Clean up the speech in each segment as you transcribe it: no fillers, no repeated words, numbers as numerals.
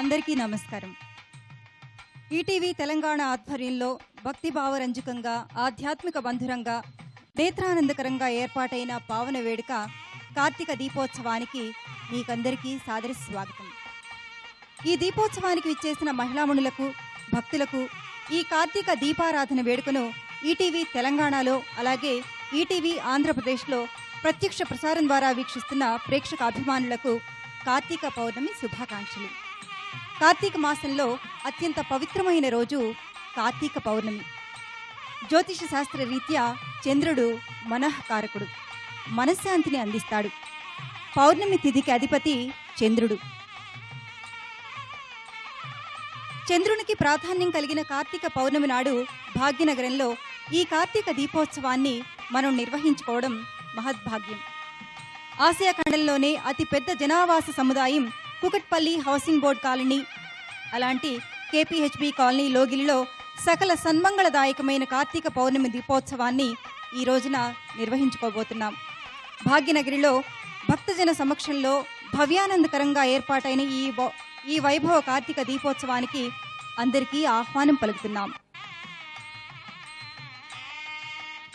అందరికీ నమస్కారం. ఈటీవీ తెలంగాణ ఆధ్వర్యంలో భక్తిభావరంజకంగా ఆధ్యాత్మిక బంధురంగా నేత్రానందకరంగా ఏర్పాటైన పావన వేడుక కార్తీక దీపోత్సవానికి మీకందరికీ సాదర స్వాగతం. ఈ దీపోత్సవానికి విచ్చేసిన మహిళామణులకు భక్తులకు ఈ కార్తీక దీపారాధన వేడుకను ఈటీవీ తెలంగాణలో అలాగే ఈటీవీ ఆంధ్రప్రదేశ్లో ప్రత్యక్ష ప్రసారం ద్వారా వీక్షిస్తున్న ప్రేక్షక అభిమానులకు కార్తీక పౌర్ణమి శుభాకాంక్షలు. కార్తీక మాసంలో అత్యంత పవిత్రమైన రోజు కార్తీక పౌర్ణమి. జ్యోతిష శాస్త్ర రీత్యా చంద్రుడు మనఃకారకుడు, మనశ్శాంతిని అందిస్తాడు. పౌర్ణమి తిథికి అధిపతి చంద్రుడు. చంద్రునికి ప్రాధాన్యం కలిగిన కార్తీక పౌర్ణమి నాడు భాగ్యనగరంలో ఈ కార్తీక దీపోత్సవాన్ని మనం నిర్వహించుకోవడం మహద్భాగ్యం. ఆసియా ఖండంలోనే అతిపెద్ద జనావాస సముదాయం కుకట్పల్లి హౌసింగ్ బోర్డ్ కాలనీ అలాంటి కేపీహెచ్బి కాలనీ లోగిలిలో సకల సన్మంగళదాయకమైన కార్తీక పౌర్ణమి దీపోత్సవాన్ని ఈ రోజున నిర్వహించుకోబోతున్నాం. భాగ్యనగరిలో భక్తజన సమక్షంలో భవ్యానందకరంగా ఏర్పాటైన ఈ వైభవ కార్తీక దీపోత్సవానికి అందరికీ ఆహ్వానం పలుకుతున్నాం.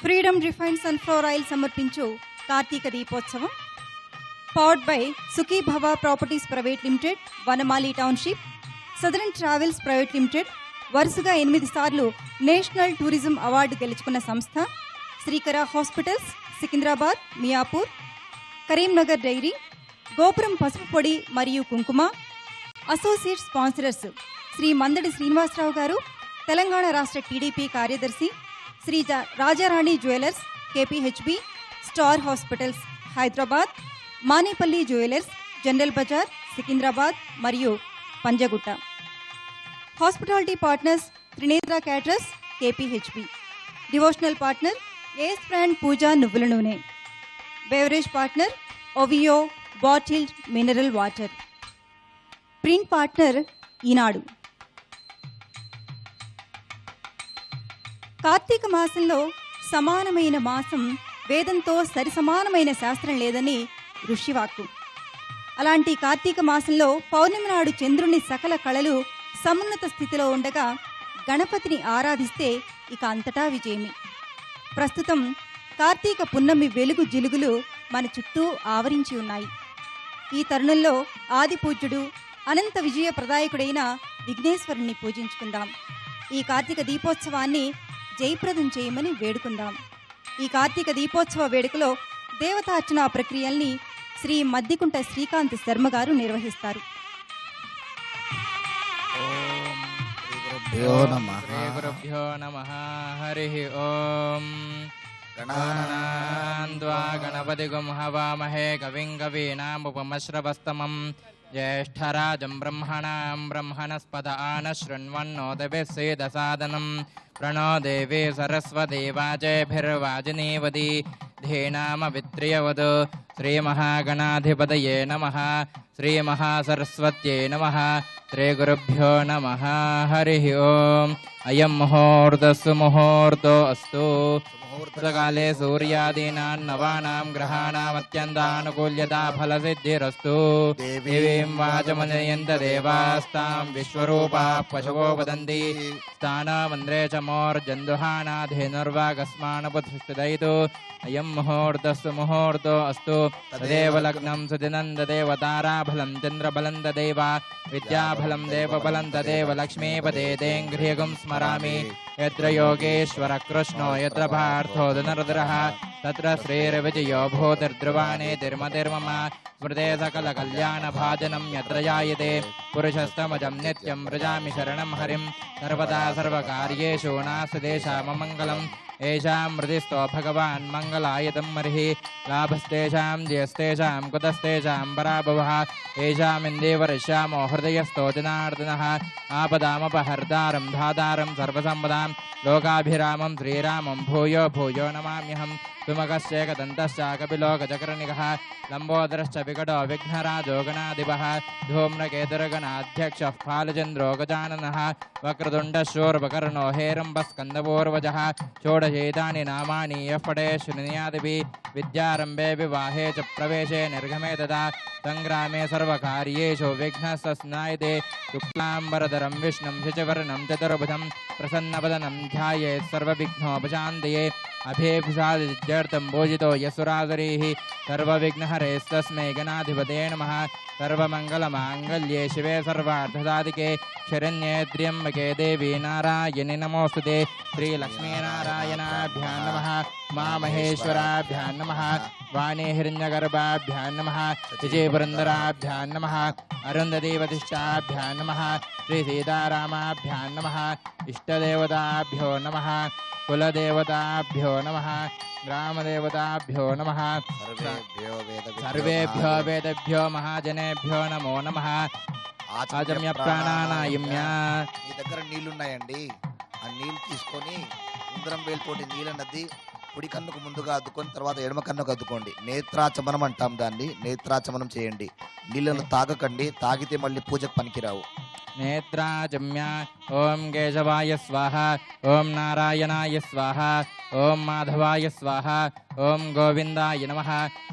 ఫ్రీడమ్ రిఫైన్డ్ సన్ఫ్లవర్ ఆయిల్ సమర్పించు Karthika Deepotsavam powered by Sukhi Bhava properties private limited, Vanamali township, southern travels private limited, వరుసగా 8 సార్లు నేషనల్ టూరిజం అవార్డు గెలుచుకున్న సంస్థ, శ్రీకర హాస్పిటల్స్ సికింద్రాబాద్, మియాపూర్, కరీంనగర్ డైరీ, గోపురం పసుపు పొడి మరియు కుంకుమ. అసోసియేట్ స్పాన్సరర్స్ శ్రీ మందడి శ్రీనివాసరావు గారు, తెలంగాణ రాష్ట్ర టీడీపీ కార్యదర్శి, Shri Rajarani jewellers KPHB, star hospitals Hyderabad, Manepalli jewellers general bazaar Secunderabad మరియు Panjagutta. Hospitality partners Trinetra caterers KPHB. Devotional partner ace brand Pooja నువ్వుల నూనె. Beverage partner ఒవియో bottled mineral water. Print partner Eenadu. Karthika మాసంలో సమానమైన మాసం, వేదంతో సరిసమానమైన శాస్త్రం లేదని ఋషివాక్కు. అలాంటి కార్తీక మాసంలో పౌర్ణమి నాడు చంద్రుని సకల కళలు సమున్నత స్థితిలో ఉండగా గణపతిని ఆరాధిస్తే ఇక అంతటా విజయమే. ప్రస్తుతం కార్తీక పున్నమి వెలుగు జిలుగులు మన చుట్టూ ఆవరించి ఉన్నాయి. ఈ తరుణంలో ఆది పూజ్యుడు అనంత విజయ ప్రదాయకుడైన విఘ్నేశ్వరుణ్ణి పూజించుకుందాం. ఈ కార్తీక దీపోత్సవాన్ని జయప్రదం చేయమని వేడుకుందాం. ఈ కార్తీక దీపోత్సవ వేడుకలో దేవతార్చన ప్రక్రియల్ని శ్రీ మద్దికుంట శ్రీకాంత్ శర్మ గారు నిర్వహిస్తారు. గురుభ్యో నమః. హరి ఓం. గణానాన్వా గణపతిగుం హవామహే కవిం కవీనాముపమశ్రవస్తమం జ్యేష్ఠరాజం బ్రహ్మణాం బ్రహ్మణస్పద ఆనశృణ్వన్నోదభిస్సేదసాదనం ప్రణో దేవీ సరస్వతీ వాజేభిర్వాజినీవతి ధీనామవిత్రియవతు. శ్రీమహాగణాధిపతయే నమః. శ్రీమహాసరస్వత్యై నమః. శ్రీగురుభ్యో నమః. హరి ఓం. అయం ముహూర్తస్సు ముహూర్తో అస్తు. ముహూర్తకాలే సూర్యాదీనాన్ నవానాం గ్రహాణామత్యంతానుకూల్యతా ఫలసిద్ధిరస్తు. దేవీం వాచమనయంత దేవాస్తాం విశ్వరూపా పశవో వదంతి. స్థానమంద్రే చ మోర్జందుహానాధేనుర్వాగస్మానపుత్తిదయితు. అయం ముహూర్తస్సు ముహూర్తో అస్తు. తదేవ లగ్నం సుదినం తదేవ తారాఫలం చంద్రబలం తదేవ విద్యాఫలం దేవబలం తదేవ లక్ష్మీపదే తేంఘ్రియగం స్మరామి. యత్ర యోగేశ్వర కృష్ణో యత్ర పార్థో ధనుర్ధరః తత్ర శ్రీర్విజయో భూతిర్ధ్రువాణేతిర్మతిర్మమ. స్మృతే సకల కళ్యాణ భాజనం యత్ర జాయతే పురుషస్తమజం నిత్యం వ్రజామి శరణం హరిం. సర్వదా సర్వకార్యేషు నాస్తి దేశామమంగళం. ఏషాం మృదిస్తో భగవాన్ మంగళాయతం మర్హి. లాభస్తేషాం జయస్తేషాం కుతస్తేషాం పరాభవః. ఏషామిందేవరిష్యామో హృదయస్థో జనార్దనః. ఆపదామపహర్తారం ధాతారం సర్వసంపదాం లోకాభిరామం శ్రీరామం భూయో భూయో నమామ్యహం. సుమగశ్చేకదంతశ్చ కపిలో గజకర్ణికః. లంబోదరశ్చ వికటో విఘ్నరాజో గణాధిపః. ధూమ్రకేతుర్గణాధ్యక్షः ఫాలచంద్రో గజాననः. వక్రతుండశూర్పకర్ణో హేరంబస్కందపూర్వజः. షోडशेतानि नामानि यः पठेत् शृणुयादिभिः. विद्यारम्भे विवाहे च प्रवेशे निर्गमे तथा సంగ్రామే సర్వకార్యేషు విఘ్నస్తస్నాయతే శుక్లాంబరధరం విష్ణుం శశివర్ణం చతుర్భుజం ప్రసన్నవదనం ధ్యాయేత్ సర్వవిఘ్నోపశాంతయే అభేభిషాదిత్యర్థం పూజితో యసురాసురైః సర్వవిఘ్నహరేస్తస్మై గణాధిపతే నమః సర్వమంగళమాంగళ్యే శివే సర్వార్థసాధికే శరణ్యే త్ర్యంబకే దేవి నారాయణి నమోస్తుతే శ్రీలక్ష్మీనారాయణాభ్యాం నమః మామహేశ్వరాభ్యాం నమః వాణీ హిరణ్యగర్భాభ్యాం నమః విజయపురందరాభ్యాం నమః అరుంధతీవతిష్టాభ్యాం నమః శ్రీ సీతారామాభ్యాం నమః ఇష్టదేవతాభ్యో నమః కులదేవతాభ్యో నమః గ్రామదేవతాభ్యో నమః సర్వేభ్యో వేదభ్యో మహాజనేభ్యో నమో నమః ఆచమ్య ప్రాణానాయమ్య. మీ దగ్గర నీళ్లున్నాయండి, ఆ నీళ్లు తీసుకొని ఉంగరం వేలుతోటి నీళ్ళ నది కుడి కన్నుకు ముందుగా అద్దుకొని తర్వాత ఎడమ కన్నుకు అద్దుకోండి. నేత్రాచమనం అంటాం దాన్ని. నేత్రాచమనం చేయండి. నీళ్ళను తాగకండి, తాగితే మళ్ళీ పూజకు పనికిరావు. నేత్రాచమ్య. ఓం కేశవాయ స్వాహ, ఓం నారాయణాయ స్వాహ, ఓం మాధవాయ స్వాహ, ఓం గోవిందాయ నమః,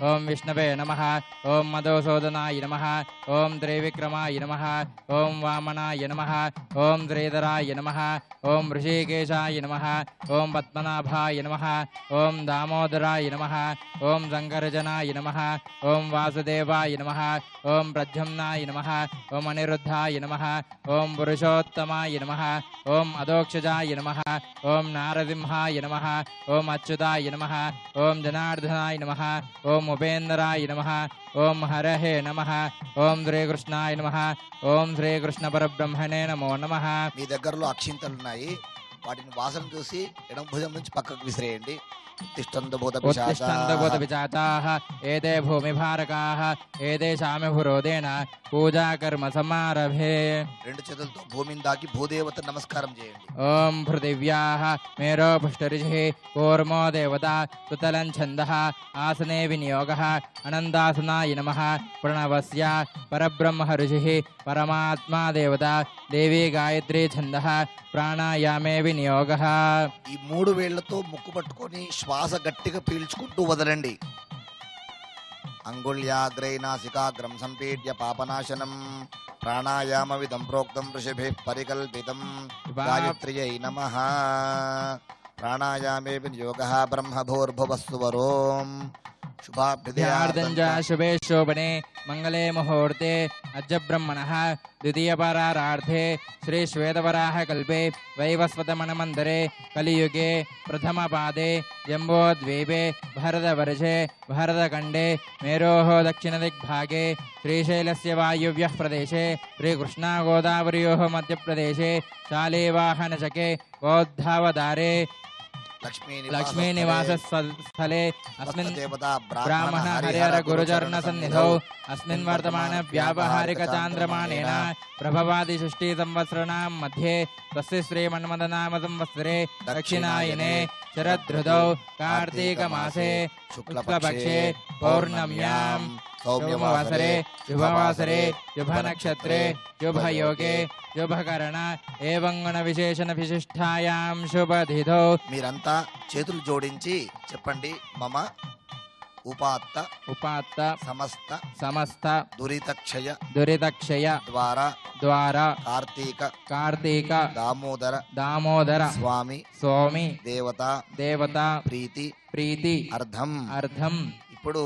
ఓం విష్ణవే నమః, ఓం మధుసూదనాయ నమః, ఓం త్రివిక్రమాయ నమః, ఓం వామనాయ నమః, ఓం శ్రీధరాయ నమః, ఓం ఋషికేశాయ నమః, ఓం పద్మనాభాయ నమః, ఓం దామోదరాయ నమః, ఓం శంకరజనాయ నమః, ఓం వాసుదేవాయ నమః, ఓం ప్రద్యుమ్నాయ నమః, ఓం అనిరుద్ధాయ నమః, ఓం పురుషోత్తమాయ నమః, ఓం అదోక్షజాయ నమః, ఓం నారసింహాయ నమః, ఓం అచ్యుతాయ నమః, ఓం జనార్దనాయ నమః, ఓం ఉపేంద్రాయ నమః, ఓం హరహే నమః, ఓం శ్రీకృష్ణాయ నమః, ఓం శ్రీకృష్ణ పరబ్రహ్మణే నమో నమః. మీ దగ్గరలో అక్షింతలున్నాయి, వాటిని వాసన చూసి ఎడమ భుజం నుంచి పక్కకు విసిరేయండి. ఉత్తిష్టంతభూతపిశాచాః ఏతే భూమిభారకాః ఏతేషామి పురోదేన పూజా కర్మ సమారభే. రెండు చేతులతో భూమిని దాకి భూదేవత నమస్కారం చేయండి. ఓం పృథివ్యాః మేరో పుష్టరిషిః కూర్మో దేవత సుతలం ఛందః ఆసనే వినియోగః అనందాసనాయ నమః ప్రణవస్య పరబ్రహ్మ ఋషిః పరమాత్మా దేవత దేవీ గాయత్రీ ఛందః ప్రాణాయామే వినియోగః. ఈ మూడు వేళ్లతో ముక్కు పట్టుకొని శ్వాస గట్టిగా పీల్చుకుంటూ వదలండి. అంగుళ్యాగ్రై నాసికాగ్రం సంపీడ్య పాపనాశనం ప్రాణాయామ విధం ప్రోక్తం ఋషిభిః పరికల్పితం. గాయత్ర్యై నమః. ప్రాణాయామే వినియోగః బ్రహ్మభూర్భువస్సువరోం శుభాభ్యుదయార్థంచ శుభే శోభనే మంగళే ముహూర్తే అద్య బ్రహ్మణః ద్వితీయపరారార్థే శ్రీ శ్వేతవరాహ కల్పే వైవస్వతమనమందరే కలియుగే ప్రథమపాదే జంబోద్వీపే భరతవర్షే భరతఖండే మేరోః దక్షిణదిగ్భాగే శ్రీశైలస్య వాయువ్యः ప్రదేశే శ్రీకృష్ణా గోదావర్యోः మధ్యప్రదేశే శాలీవాహనచకే గోద్ధావదారే లక్ష్మీ నివాస స్థలే అస్మిన్ బ్రాహ్మణ హరిహర గురుచరణ సన్నిధౌ అస్మిన్ వర్తమాన వ్యావహారిక చాంద్రమాణేన ప్రభవాది షష్ఠీ సంవత్సరాణం మధ్యే తస్య శ్రీ మన్మథనామ సంవత్సరే దక్షిణాయనే శరదృతౌ కార్తీక మాసే శుక్లపక్షే పౌర్ణమ్యాం సౌమ్యవాసరే శుభవాసరే శుభనక్షత్రే శుభయోగే శుభకరణ ఏవం గుణ విశేషణ విశిష్టాయాం శుభతిథౌ. మీరంతా చేతులు జోడించి చెప్పండి. మమ ఉపాత్త ఉపాత్త సమస్త సమస్త దురితక్షయ దురితక్షయ ద్వారా కార్తీక దామోదర స్వామి దేవత ప్రీతి అర్థం. ఇప్పుడు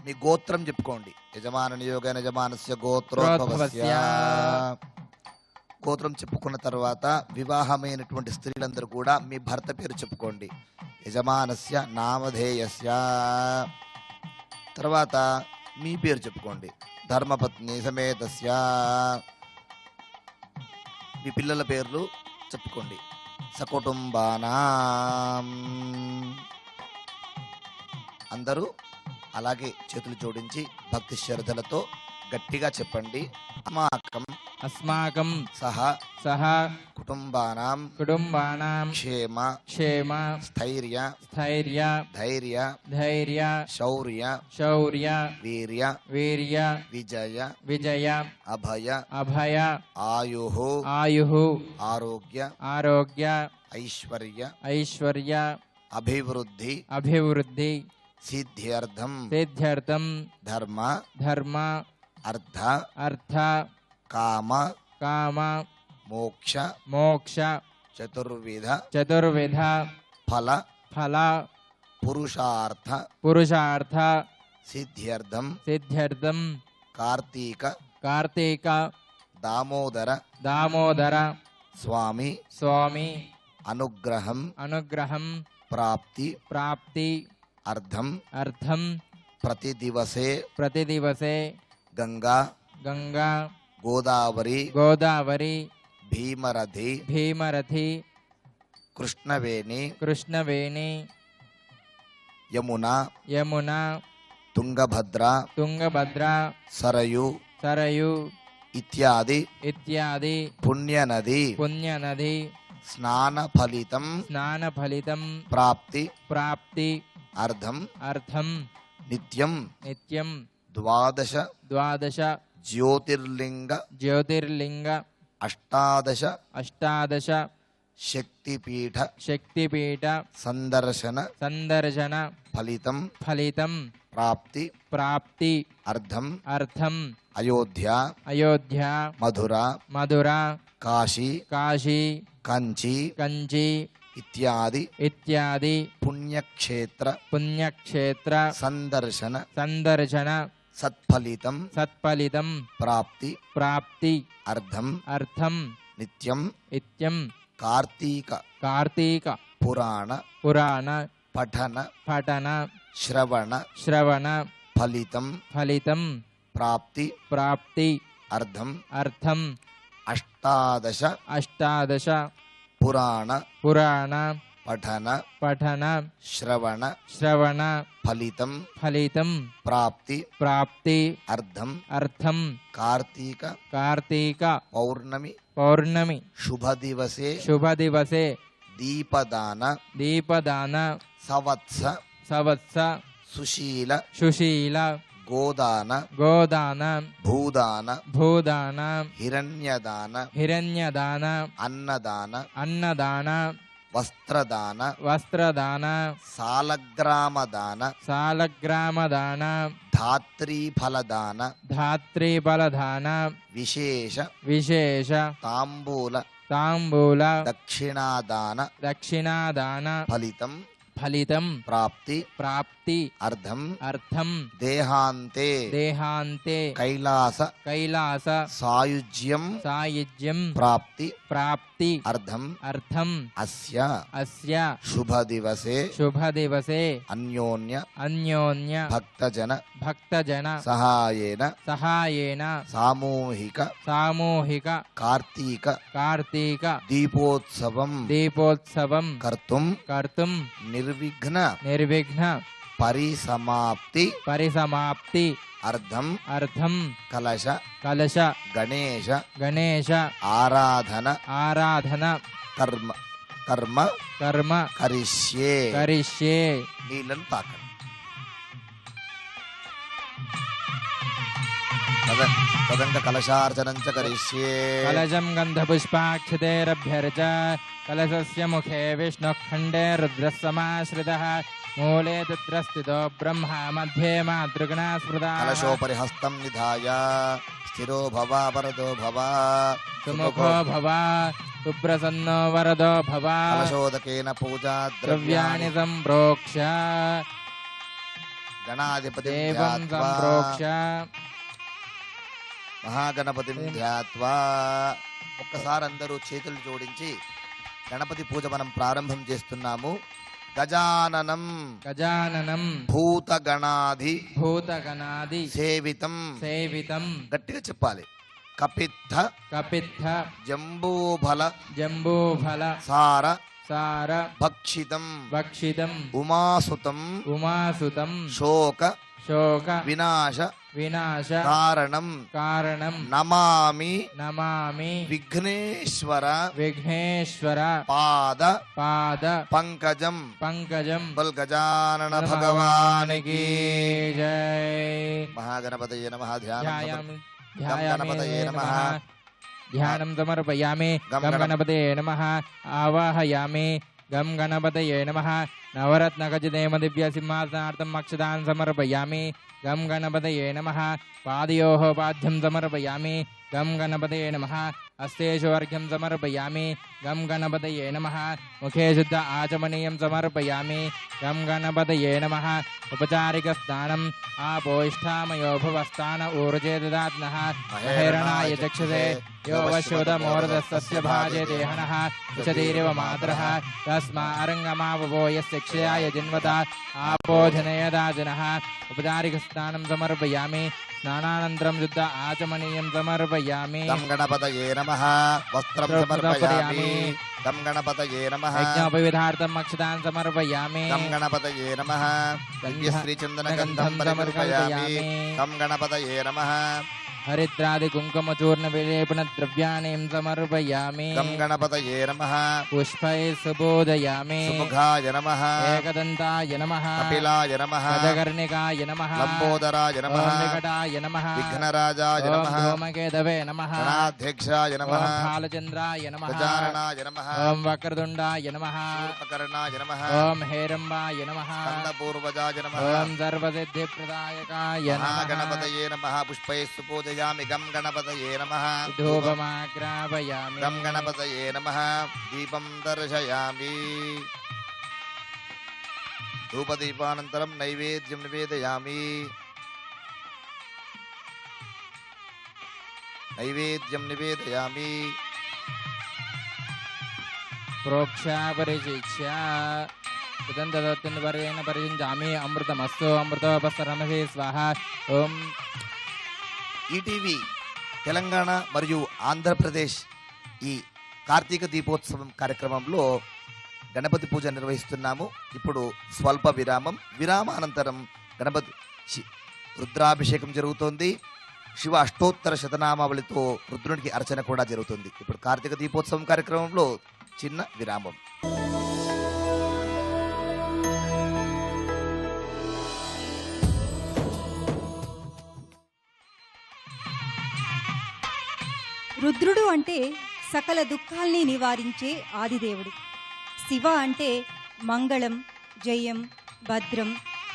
మీ గోత్రం చెప్పుకోండి. యజమాన నియోగ యజమానస్య గోత్రోద్భవస్య. గోత్రం చెప్పుకున్న తర్వాత వివాహమైనటువంటి స్త్రీలందరూ కూడా మీ భర్త పేరు చెప్పుకోండి. యజమానస్య నామధేయస్య. తర్వాత మీ పేరు చెప్పుకోండి. ధర్మపత్ని సమేతస్య. మీ పిల్లల పేర్లు చెప్పుకోండి. సకుటుంబానాం. అందరూ అలాగే చేతులు జోడించి భక్తి శ్రద్ధలతో గట్టిగా చెప్పండి. అస్మాకం సహ కుటుంబానాం క్షేమ స్థైర్య ధైర్య శౌర్య వీర్య విజయ అభయ ఆయు ఆరోగ్య ఐశ్వర్య అభివృద్ధి సిద్ధ్యర్థం సిద్ధ్యర్థం ధర్మ ధర్మ అర్థ అర్థ కామ కామ మోక్ష మోక్ష చతుర్విధ చతుర్విధ ఫల ఫల పురుషార్థ పురుషార్థ సిద్ధ్యర్థం సిద్ధ్యర్థం కార్తీక కార్తీక దామోదర దామోదర స్వామి స్వామి అనుగ్రహం అనుగ్రహం ప్రాప్తి ప్రాప్తి అర్థం అర్థం ప్రతిదివసే ప్రతిదివసే గంగా గంగా గోదావరి గోదావరి భీమరథి భీమరథి కృష్ణవేణి కృష్ణవేణి యమున యమున తుంగభద్ర తుంగభద్ర సరయు సరయు ఇత్యాది ఇత్యాది పుణ్యనది పుణ్యనది స్నాన ఫలితం స్నాన ఫలితం ప్రాప్తి ప్రాప్తి అర్థం అర్థం నిత్యం నిత్యం ద్వాదశ ద్వాదశ జ్యోతిర్లింగ జ్యోతిర్లింగ అష్టాదశ అష్టాదశ శక్తిపీఠ శక్తిపీఠ సందర్శన సందర్శన ఫలితం ఫలితం ప్రాప్తి ప్రాప్తి అర్థం అర్థం అయోధ్య అయోధ్య మధుర మధుర కాశీ కాశీ కంచి కంచి ఇత్యాది ఇత్యాది పుణ్యక్షేత్ర పుణ్యక్షేత్ర సందర్శన సందర్శన సత్ఫలితం సత్ఫలితం ప్రాప్తి ప్రాప్తి అర్థం అర్థం నిత్యం నిత్యం కార్తీక కార్తీక పురాణ పురాణ పఠన పఠన శ్రవణ శ్రవణ ఫలితం ఫలితం ప్రాప్తి ప్రాప్తి అర్థం అర్థం అష్టాదశ అష్టాదశ పురాణ పురాణ పఠన పఠన శ్రవణ శ్రవణ ఫలితం ఫలితం ప్రాప్తి ప్రాప్తి అర్థం అర్థం కార్తీక కార్తీక పౌర్ణమి పౌర్ణమి శుభ దివసే శుభ దివసే దీపదాన దీపదాన సవత్స సవత్స సుశీల సుశీల గోదాన గోదాన భూదాన భూదాన హిరణ్యదాన హిరణ్యదాన అన్నదాన అన్నదాన వస్త్రదాన వస్త్రదాన సాలగ్రామదాన సాలగ్రామదాన ధాత్రీఫలదాన ధాత్రీఫలదాన విశేష విశేష తాంబూల తాంబూల దక్షిణాదాన దక్షిణాదాన ఫలితం ఫలితం ప్రాప్తి ప్రాప్తి అర్థం అర్థం దేహాంతే దేహాంతే కైలాస కైలాస సాయుజ్యం సాయుజ్యం ప్రాప్తి ప్రాప్తి అర్థం అర్థం అస్య అస్య శుభ దివసే శుభ దివసే అన్యోన్య అన్యోన్య భక్తజన భక్తజన సహాయేన సహాయేన సామూహిక సామూహిక కార్తీక కార్తీక దీపోత్సవం దీపోత్సవం కర్తుం కర్తుం నిర్విఘ్న నిర్విఘ్న పరిసమాప్తి పరిసమాప్తి అర్థం అర్థం కలశ కలశ గణేశ గణేశ ఆరాధన ఆరాధన కర్మ కర్మ కర్మ కరిష్యే కరిష్యే నీళ్ళను తాకండి తదంగ కలశార్చనం చ కరిష్యే కలశం గంధపుష్పాక్షతేరభ్యర్చ కలశస్య ముఖే విష్ణుఖండే రుద్రసమాశ్రితః మూలే తత్రస్థితో బ్రహ్మ మధ్యే మాతృగణా స్మృతా కలశోపరి హస్తం నిధాయ స్థిరో భవ వరదో భవ సుముఖో భవ సుప్రసన్నో వరదో భవ కలశోదకేన పూజా ద్రవ్యాణి సంప్రోక్ష గణాధిపతి దేవం సంప్రోక్ష మహాగణపతిం ధ్యాత్వా ఒక్కసారి అందరూ చేతులు జోడించి గణపతి పూజ మనం ప్రారంభం చేస్తున్నాము. గజాననం గజాననం భూతగణాధి భూతగణాది సేవితం సేవితం గట్టిగా చెప్పాలి. కపిత్థ కపిత్థ జంబూఫల జంబూఫల సార సార భక్షితం భక్షితం ఉమాసుతం ఉమాసుతం శోక శోక వినాశ వినాశ కారణం కారణం నమామి నమామి విఘ్నేశ్వర విఘ్నేశ్వర పాద పాద పంకజం పంకజం బల్ గజానన భగవానికి జై. మహాగణపతయే నమః. ధ్యాయామి ధ్యాయామి గణపతయే నమః. ధ్యానం సమర్పయామి. గం గం గణపతే నమః. ఆవాహయామి गं गणपतये नमः नवरत्नखचितेमदिव्यसिंहासनार्थम् अक्षतान् समर्पयामि गं गणपतये नमः पादयोः पाद्यं समर्पयामि गं गणपतये नमः हस्तेषु अर्घ्यं समर्पयामि गं गणपतये नमः मुखे शुद्ध आचमनीयं समर्पयामि गं गणपतये नमः उपचारिकस्नानम् आपोष्ठामयो भुवस्थान ऊर्जे ददात्नः महेरणाय चक्षसे यो वशोदमोर्धस्य भाजे देहनः उचतीरिव मातरः तस्मा अरङ्गमावपो यस्य क्षयाय जिन्वता आपोधनयदाजनः उपचारिकस्नानं समर्पयामि स्नानानन्तरं शुद्ध आचमनीयं समर्पयामि गं गणपतये नमः वस्त्रं समर्पयामि गं गणपतये नमः यज्ञोपविधार्थम् अक्षतान् समर्पयामि गं गणपतये नमः दिव्यश्रीचन्दनगन्धं समर्पयामि गं गणपतये नमः हरिद्रादि कुङ्कुमचूर्ण विलेपन द्रव्याणि समर्पयामि गं गणपतये नमः पुष्पैः सुबोधयामि सुमुखाय नमः एकदन्ताय नमः कपिलाय नमः गजकर्णिकाय नमः लम्बोदराय नमः विकटाय नमः विघ्नराजाय ॐ नमः धूमकेतवे नमः गणाध्यक्षाय नमः ॐ फालचन्द्राय नमः गजाननाय नमः ॐ वक्रतुण्डाय नमः शूर्पकर्णाय नमः ॐ हेरम्बाय नमः स्कन्दपूर्वजाय नमः ॐ सर्वसिद्धिप्रदायकाय नमः महागणपतये नमः पुष्पैः सुपूजयामि गं गणपतये नमः धूपमाग्रापयामि गं गणपतये नमः दीपं दर्शयामि धूपदीपानन्तरं नैवेद्यं निवेदयामि नैवेद्यं निवेदयामि प्रोक्षापरिशिक्षा सुगन्धदत्तवर्येण परिचिञ्चामि अमृतमस्तु अमृतोपस्तरमसे स्वाहा ఓం ఈటీవీ తెలంగాణ మరియు ఆంధ్రప్రదేశ్ ఈ కార్తీక దీపోత్సవం కార్యక్రమంలో గణపతి పూజ నిర్వహిస్తున్నాము. ఇప్పుడు స్వల్ప విరామానంతరం గణపతి రుద్రాభిషేకం జరుగుతోంది. శివ అష్టోత్తర శతనామావళితో రుద్రునికి అర్చన కూడా జరుగుతుంది. ఇప్పుడు కార్తీక దీపోత్సవం కార్యక్రమంలో చిన్న విరామం. రుద్రుడు అంటే సకల దుఃఖాల్ని నివారించే ఆదిదేవుడు. శివ అంటే మంగళం, జయం, భద్రం,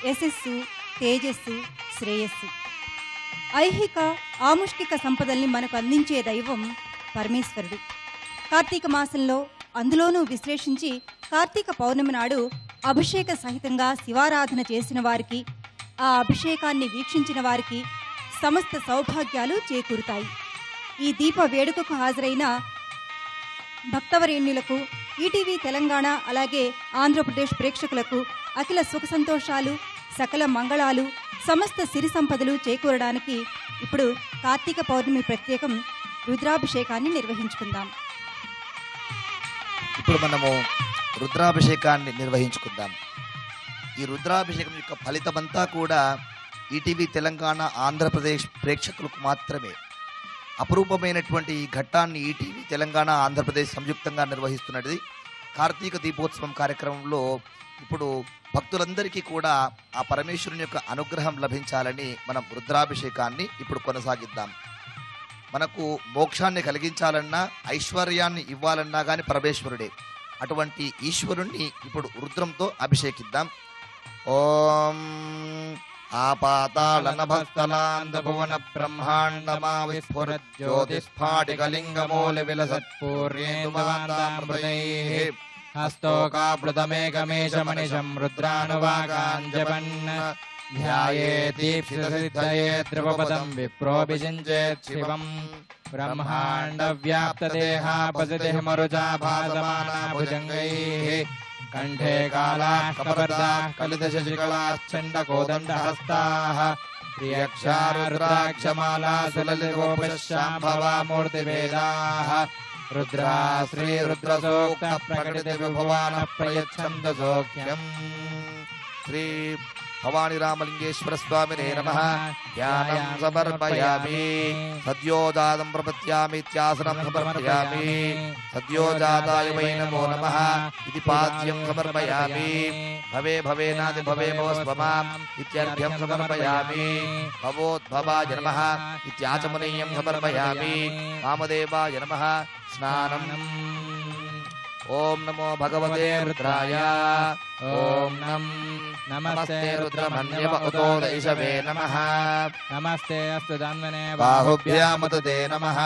యశస్సు, తేజస్సు, శ్రేయస్సు. ఐహిక ఆముష్కిక సంపదల్ని మనకు అందించే దైవం పరమేశ్వరుడు. కార్తీక మాసంలో అందులోనూ విశ్లేషించి కార్తీక పౌర్ణమి నాడు అభిషేక సహితంగా శివారాధన చేసిన వారికి, ఆ అభిషేకాన్ని వీక్షించిన వారికి సమస్త సౌభాగ్యాలు చేకూరుతాయి. ఈ దీప వేడుకకు హాజరైన భక్తవరేణ్యులకు, ఈటీవీ తెలంగాణ అలాగే ఆంధ్రప్రదేశ్ ప్రేక్షకులకు అఖిల సుఖ సంతోషాలు, సకల మంగళాలు, సమస్త సిరి సంపదలు చేకూరడానికి ఇప్పుడు కార్తీక పౌర్ణమి ప్రత్యేకం రుద్రాభిషేకాన్ని నిర్వహించుకుందాం. ఇప్పుడు మనము రుద్రాభిషేకాన్ని నిర్వహించుకుందాం. ఈ రుద్రాభిషేకం యొక్క ఫలితమంతా కూడా ఈటీవీ తెలంగాణ ఆంధ్రప్రదేశ్ ప్రేక్షకులకు మాత్రమే. అపురూపమైనటువంటి ఈ ఘట్టాన్ని ఈటీవీ తెలంగాణ ఆంధ్రప్రదేశ్ సంయుక్తంగా నిర్వహిస్తున్నది. కార్తీక దీపోత్సవం కార్యక్రమంలో ఇప్పుడు భక్తులందరికీ కూడా ఆ పరమేశ్వరుని యొక్క అనుగ్రహం లభించాలని మనం రుద్రాభిషేకాన్ని ఇప్పుడు కొనసాగిద్దాం. మనకు మోక్షాన్ని కలిగించాలన్నా, ఐశ్వర్యాన్ని ఇవ్వాలన్నా కానీ పరమేశ్వరుడే. అటువంటి ఈశ్వరుణ్ణి ఇప్పుడు రుద్రంతో అభిషేకిద్దాం. ఓం ఆపాతాళనభస్థలాంధభువన బ్రహ్మాండమా విస్ఫురత్ జ్యోతిస్ఫాటికలింగమూలి విలసత్పూర్ణేందువాంతామృతైః హస్తోకాప్లుతమేకమేషమనిశం రుద్రానువాకాంజపన్ ధ్యాయేదీప్సితసిద్ధయే ధ్రువపదం విప్రోభిషించేత్ శివం బ్రహ్మాండవ్యాప్తదేహాపసితిః మరుజాభాసమానాభుజంగైః కంఠే కాళాః కపర్దాః కలితశశికళాశ్చండకోదండహస్తాః ప్రియక్షారుద్రాక్షమాలాసులలిగోపశాంభవా మూర్తివేదాః రుద్రా శ్రీరుద్రసూక్త ప్రకటితవిభవాన ప్రయచ్ఛందసోఖ్యం. శ్రీ భవాని రామలింగేశ్వర స్వామినే నమః. ధ్యానం సమర్పయామి. సద్యోజాతం ప్రపత్యామిత్యాసనం సమర్పయామి. సద్యోజాతాయ వై నమో నమః ఇది పాద్యం సమర్పయామి. భవే భవేనాది భవే భవస్వమాం ఇత్యర్ఘ్యం సమర్పయామి. భవోద్భవాయ నమః ఇత్యాచమనీయం సమర్పయామి. వామదేవాయ నమః. స్నానం. ఓం నమో భగవతే రుద్రాయ. ఓం నమస్తే రుద్రమన్యమ ఉతో దైషవే నమః. నమస్తే అస్తు ధన్వనే బాహుభ్యాముదే నమః.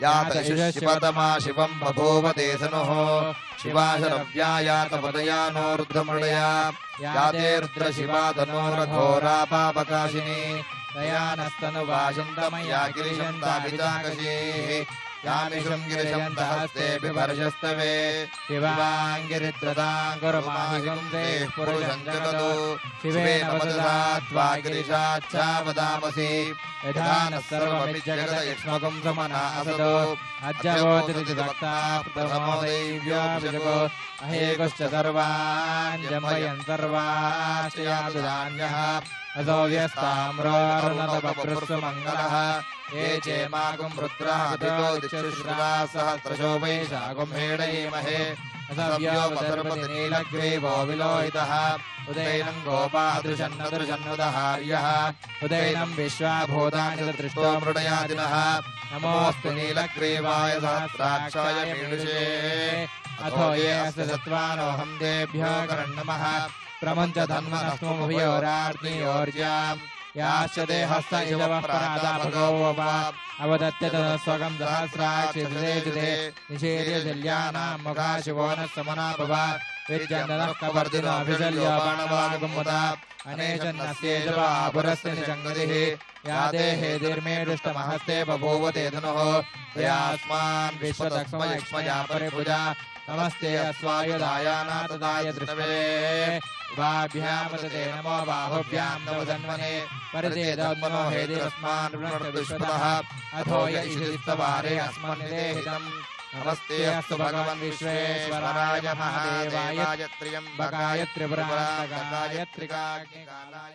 యాత శివతమా శివం బభూవ దేశనుః. శివాశరవ్యాయాత పదయానో రుద్రమృడయా. యాతే రుద్ర శివా తనోరఘోరా పాపకాశిని. దయానస్తను వాశంతమయా గిరిశంతాభిజాకశేః. యామిషం గిరిశం దహస్తే బిభర్షస్తవే. శివాంగిరిద్రదాంగురుమాహిగం తే పురుషం జగదో. శివేన వదదాత్వా గిరిశాచ్ఛావదామసి. యథా న సర్వమిద్ జగద యక్ష్మకం సమనా అసదో. అజ్జవోతిరితి భక్తా ప్రథమో దైవ్యోభిషకో. అహేకశ్చ సర్వాన్ జంబయన్ సర్వాశ్చ యాతు ధాన్యః. అసో వ్యస్తామ్రోర్ణతపృస్సు మంగళః. ఏ చేమాగం రుద్రాదితో దిక్షుశ్రుతా సహస్రశో వైశాఖం హేడయేమహే. అసవ్యోపసర్పతి నీలగ్రీవో విలోహితః. ఉదయనం గోపాదృశన్నదృశన్నుదహార్యః. ఉదయనం విశ్వాభూతాని దృష్టో మృడయాదినః. నమోऽस्तु నీలగ్రీవాయ సహస్రాక్షాయ మీడుషే. అథో ఏ అస్య సత్వానోహం దేభ్యో కరణ్యమః. ప్రముంచ ధన్వనస్మభయోరార్తియోర్జ్యాం. యాశ్చ దేహస్థ ఇషవః పరాదా భగవో అవదత్య తదస్వగం సహస్రాక్షిదే. నిషేధ్య శల్యానాం ముఖా శివో న సమనా భవ. విద్యందనః కవర్ధినో అభిశల్యో బాణవాగుముద. అనేచన్నస్యేజవాపురస్య నిషంగతిః. యా దేహే ధీర్మేడుష్టమహస్తే బభూవ తేధనుః. తయాస్మాన్ విశ్వతక్ష్మయక్ష్మయా పరిభుజా. నమస్తే అస్వాయుధాయానాథదాయ దృష్టవే. ఉభాభ్యామతే నమో బాహుభ్యాం నవ ధన్వనే. పరిచేదోన్మనో హేదిరస్మాన్ విశ్వతః. అథో య ఇషిత్తవారే అస్మన్నిదేహితం. నమస్తే అస్తు భగవన్ విశ్వేశ్వరాయ మహాదేవాయ త్ర్యంబకాయ త్రిపురాంతకాయ త్రికాగ్నికాలాయ.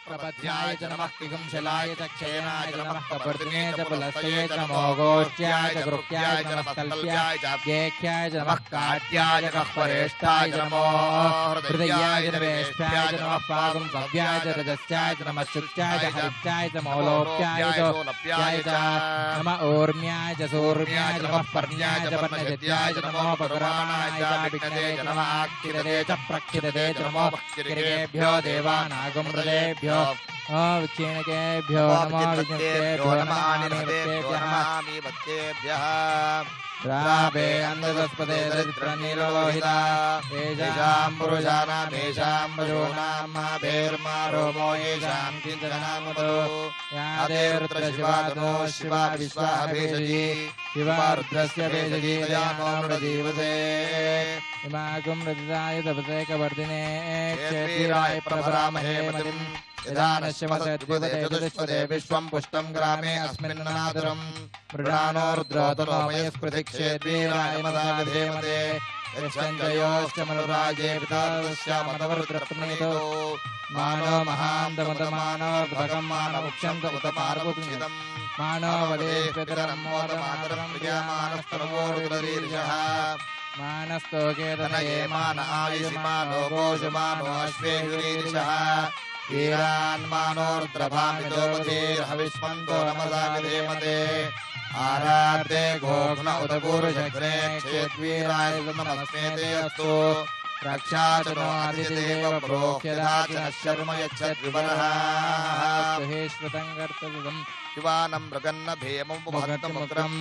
प्रपद्याय च नमः किगुंशलाय च क्षयनाय च नमः कपर्दिने च पुलस्त्ये च नमो गोष्ट्याय च कृत्याय च नमः कल्प्याय च ज्ञेख्याय च नमः काट्याय च कह्वरेष्ठाय च नमो हृदयाय च नवेष्ठाय च नमः पागुंसव्याय च रजस्याय च नमः शुच्याय च हरित्याय च मौलोप्याय च लोलप्याय च नमः ऊर्म्याय च सूर्म्याय च नमः पर्ण्याय च पर्णजत्याय च नमो पकुराणाय च विघ्नते च नमः आक्षिरते च प्रक्षिरते च नमो किरीटेभ्यो देवानागं हृदयेभ्यो विक्षीणकेभ्यो नमो विज्ञप्तेभ्यो नमः भक्तेभ्यः. राभे अन्धस्पदे दरिद्रनीलोहिता. येषां पुरुषाणामेषां पशूनां माभेर्मा रोमो येषां किञ्चनामुतो. या देवरुद्र शिवा तनो शिवा विश्वा भेषजी. शिवा रुद्रस्य भेषजी दयामो मृदीवसे. इमागुं रजताय तपसे कवर्धिने क्षेत्रीराय प्रभरामहे मतिम्. यदा नश्यमसद्विपदे विश्वं पुष्टं ग्रामे अस्मिन्नादुरं. मृडानो रुद्रोतनो मयस्पृथिक्षेद्वीराय मदाविधेमते. यश्चन्द्रयोश्च मनुराजे पितास्यामतवरुद्रप्रणीतो. मानो महान्तमतमानोर्भगं मानमुक्षं तमुतमार्गुक्षितं. मानो वदे पितरं मोदमातरं प्रियमानस्तनवोरुदरीर्षः. मानस्तोकेतनये मान आयुष्मानो गोषुमानो अश्वेयुरीर्षः. वीरान्मानोर्द्रभामितोपधीर्हविष्मन्तो नमसा विधेमते. आरार्ते गोघ्न उदपूरुषग्ने क्षेद्वीराय नमस्मेते अस्तु. रक्षाचनो आदिदेव प्रोक्ष्यदाचिनः शर्म यच्छद्विवरः. सुहेश्वतं कर्तव्यम् शिवानं मृगन्न भेयमुपभक्तमुग्रं.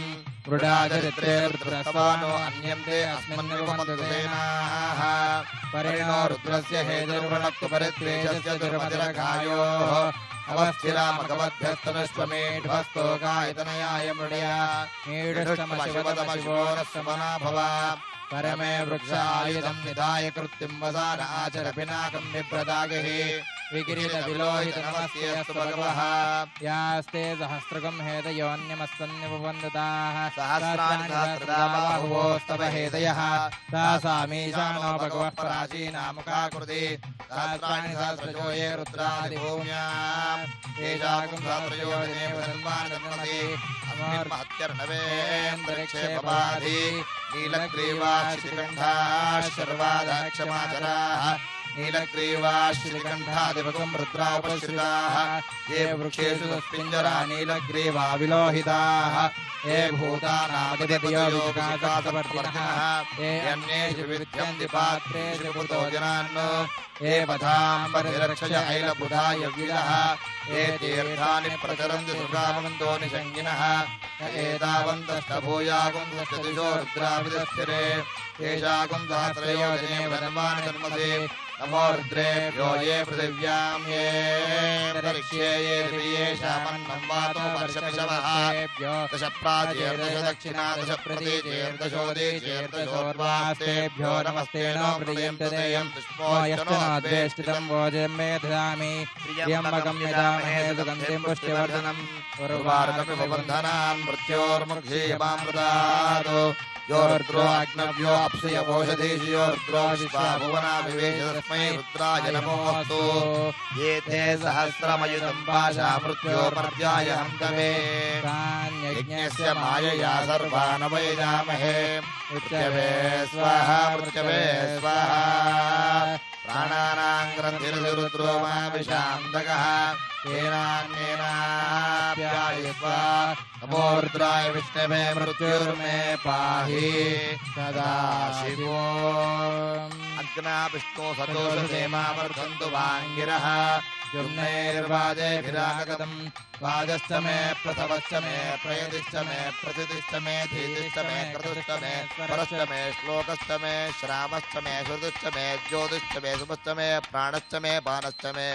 मृडाचरित्रे रुद्रस्तवानो अन्यन्ते अस्मिन्निवमन्तुसेनाः. परिणो रुद्रस्य हेतिर्वणक्तु परित्वेषस्य दुर्मतिरघायोः. अवस्थिरामकवद्भ्यस्तनुष्वमेढ्वस्तोकायतनयाय मृडया. मीढुष्टमशिवतमशिवो न समना भव. परमे वृक्षायुधं निधाय कृत्तिं वसान आचर पिनाकं बिभ्रदागः. विकिरीटविलोहित नमस्तेऽस्तु भगवः. यास्ते सहस्रकं हेतयोऽन्यमस्तन्यवन्दताः. सहस्राणि सहस्रदा बाहुवोस्तव हेतयः. तासामीशानो भगवः प्राचीनामुखा कृते. सहस्राणि सहस्रजो ये रुद्रादिभूम्याम्. तेषाकं सहस्रयो देव धन्वान् धन्वते. अस्मिन् महत्यर्णवेन्द्रक्षे पपाधि. नीलग्रीवाक्षितिकण्ठाः शर्वादाक्षमाचराः. नीलग्रीवाश्रीकण्ठादिवकं रुद्रा उपश्रिताः ये वृक्षेषु तस्मिञ्जरा नीलग्रीवा विलोहिताः ये भूतानामधिपतयो विकासवर्तिनः ये अन्येषु विविध्यन्ति पात्रेषु पुतो जनान् ये पथां परिरक्षय ऐलबुधाय विदः ये तीर्थानि प्रचरन्ति सुखावन्तो निषङ्गिनः एतावन्तस्तभूयागुंसदिशो रुद्राभिदस्थिरे येषागुं सहस्रयोजने वनमानि जन्मसे नमो रुद्रेभ्यो ये पृथिव्यां ये अंतरिक्षे ये दिव्येषामन्नं वातो वर्षमिषवः दश प्राचेर्दश दक्षिणा दश प्रतीचेर्दशोदीचेर्दशोर्वास्तेभ्यो नमस्ते नो प्रदयं पुष्पोयश्चनोद्वेष्टितं भोजनं मे ददामि त्र्यम्बकं यजामहे सुगन्धिं पुष्टिवर्धनम् उर्वारुकमिव बन्धनान् मृत्योर्मुक्षीयमामृतात् यो रुद्रो अग्नव्यो अप्सुयवोषधीषु यो रुद्रो विश्वा भुवना विवेश तस्मै रुद्राय नमोऽस्तु ये ते सहस्रमयुतं पाशा मृत्योर्मर्त्याय हन्तवे यज्ञस्य मायया सर्वान् वैदामहे मृत्यवे स्वाहा मृत्यवे स्वाहा प्राणानां ग्रन्थिरुद्रो मा विशान्तकः तेनान्येनाप्यायस्वा नमो रुद्राय विष्णवे मृत्युर्मे पाहि सदाशिवो अग्ना विष्णु सतोषेमावर्धन्तु वाङ्गिरः युम्नैर्वाजेभिरागतम् वाजश्च मे प्रथवश्च मे प्रयतिश्च मे प्रतिष्ठ मे धीतिश्च मे क्रतुश्च मे परश्च मे श्लोकश्च मे श्रावश्च मे श्रुतिश्च मे ज्योतिश्च मे शुभश्च मे प्राणश्च मे पानश्च मे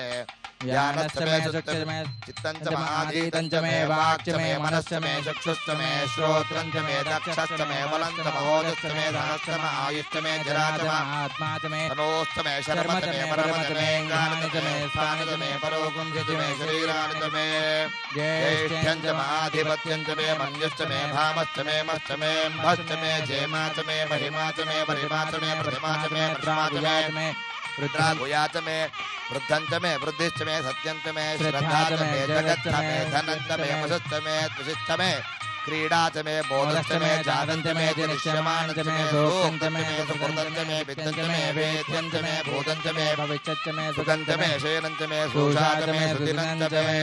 ज्ञानश्च मे सुश्च मे चित्तञ्च महाधीतञ्च मे वाक्च मे मनश्च मे चक्षुश्च मे श्रोत्रञ्च मे दक्षश्च मे बलञ्च महोजश्च मे धनश्च मे आयुश्च मे जरा च मे आत्मा च मे तनोश्च मे शर्मच मे परमच मे ज्ञानञ्च मे स्थानञ्च मे परोगुंसच मे शरीराणि च मे ज्येष्ठ्यञ्च महाधिपत्यञ्च मे मन्यश्च मे भामश्च मे मश्च मे भश्च मे जेमा च मे महिमा च मे परिमा च मे प्रतिमा च मे प्रतिमा च मे रुद्रा भूया च मे वृद्धं च मे वृद्धिश्च मे सत्यं च मे श्रद्धा च मे जगच्च मे धनं च मे वशश्च मे तुषिश्च मे क्रीडा च मे बोधश्च मे जातं च मे जनिष्यमानं च मे भोक्तं च मे सुकृतं च मे वित्तं च मे वेद्यं च मे भूतं च मे भविष्यच्च मे सुखं च मे शयनं च मे सुषा च मे सुदिनं च मे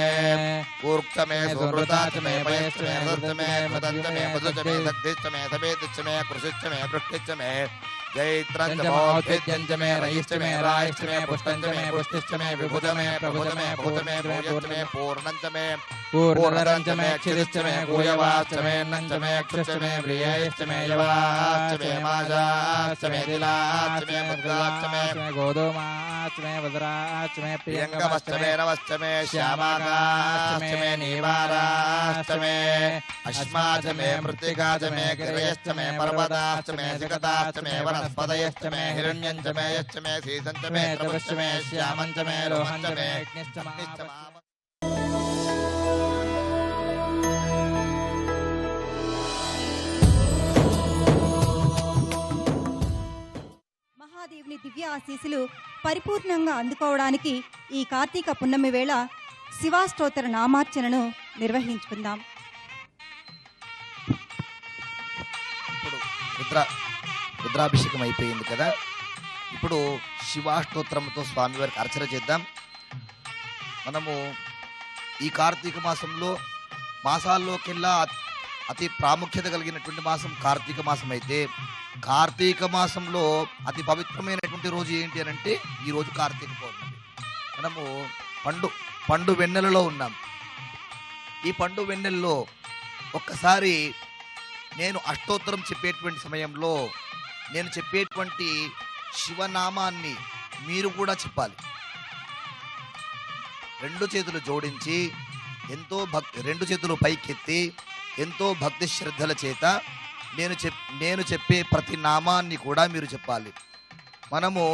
ऊर्क् च मे सुहृता च मे पयश्च मे हृत् च मे मदं च मे मधु च मे दग्धिश्च मे सवेदिश्च मे कृषिश्च मे वृष्टिश्च मे जैत्रं च मौद्भिद्यं च मे रयिश्च मे रायश्च मे पुष्टं च मे पुष्टिश्च मे विभुज मे प्रभुज मे भूत मे भूयश्च मे पूर्णं च मे पूर्णधरं च मे क्षितिश्च मे भूयवाश्च मे अन्नं च मे अक्षश्च मे व्रियश्च मे यवाश्च मे माजाश्च मे दिलाश्च मे मुद्गाश्च मे गोधूमाश्च मे वज्राश्च मे प्रियङ्गमश्च मे नवश्च मे श्यामाकाश्च मे नीवाराश्च मे अश्माश्च मे मृत्तिका च मे गिरयश्च मे पर्वताश्च मे जगताश्च मे वनस्पतयश्च मे हिरण्यं च मे यश्च मे सीतं च मे तपश्च मे श्यामं च मे लोहं च मे अग्निश्च మహాదేవుని దివ్య ఆశీస్సులు పరిపూర్ణంగా అందుకోవడానికి ఈ కార్తీక పున్నమి వేళ శివాష్టోత్తర నామార్చనను నిర్వహించుకుందాం. ఇప్పుడు రుద్రాభిషేకం అయిపోయింది కదా, ఇప్పుడు శివాష్టోత్తరంతో స్వామివారికి అర్చన చేద్దాం. మనము ఈ కార్తీక మాసంలో మాసాల్లోకెల్లా అతి ప్రాముఖ్యత కలిగినటువంటి మాసం కార్తీక మాసం అయితే, కార్తీక మాసంలో అతి పవిత్రమైనటువంటి రోజు ఏంటి అని అంటే ఈ రోజు కార్తీక పౌర్ణమి. మనము పండు వెన్నెలలో ఉన్నాం. ఈ పండు వెన్నెలలో ఒక్కసారి నేను అష్టోత్తరం చెప్పేటువంటి సమయంలో నేను చెప్పేటువంటి శివనామాన్ని మీరు కూడా చెప్పాలి. రెండు చేతులు జోడించి రెండు చేతులు పైకెత్తి ఎంతో భక్తి శ్రద్ధల చేత నేను చెప్పే ప్రతి నామాన్ని కూడా మీరు చెప్పాలి. మనము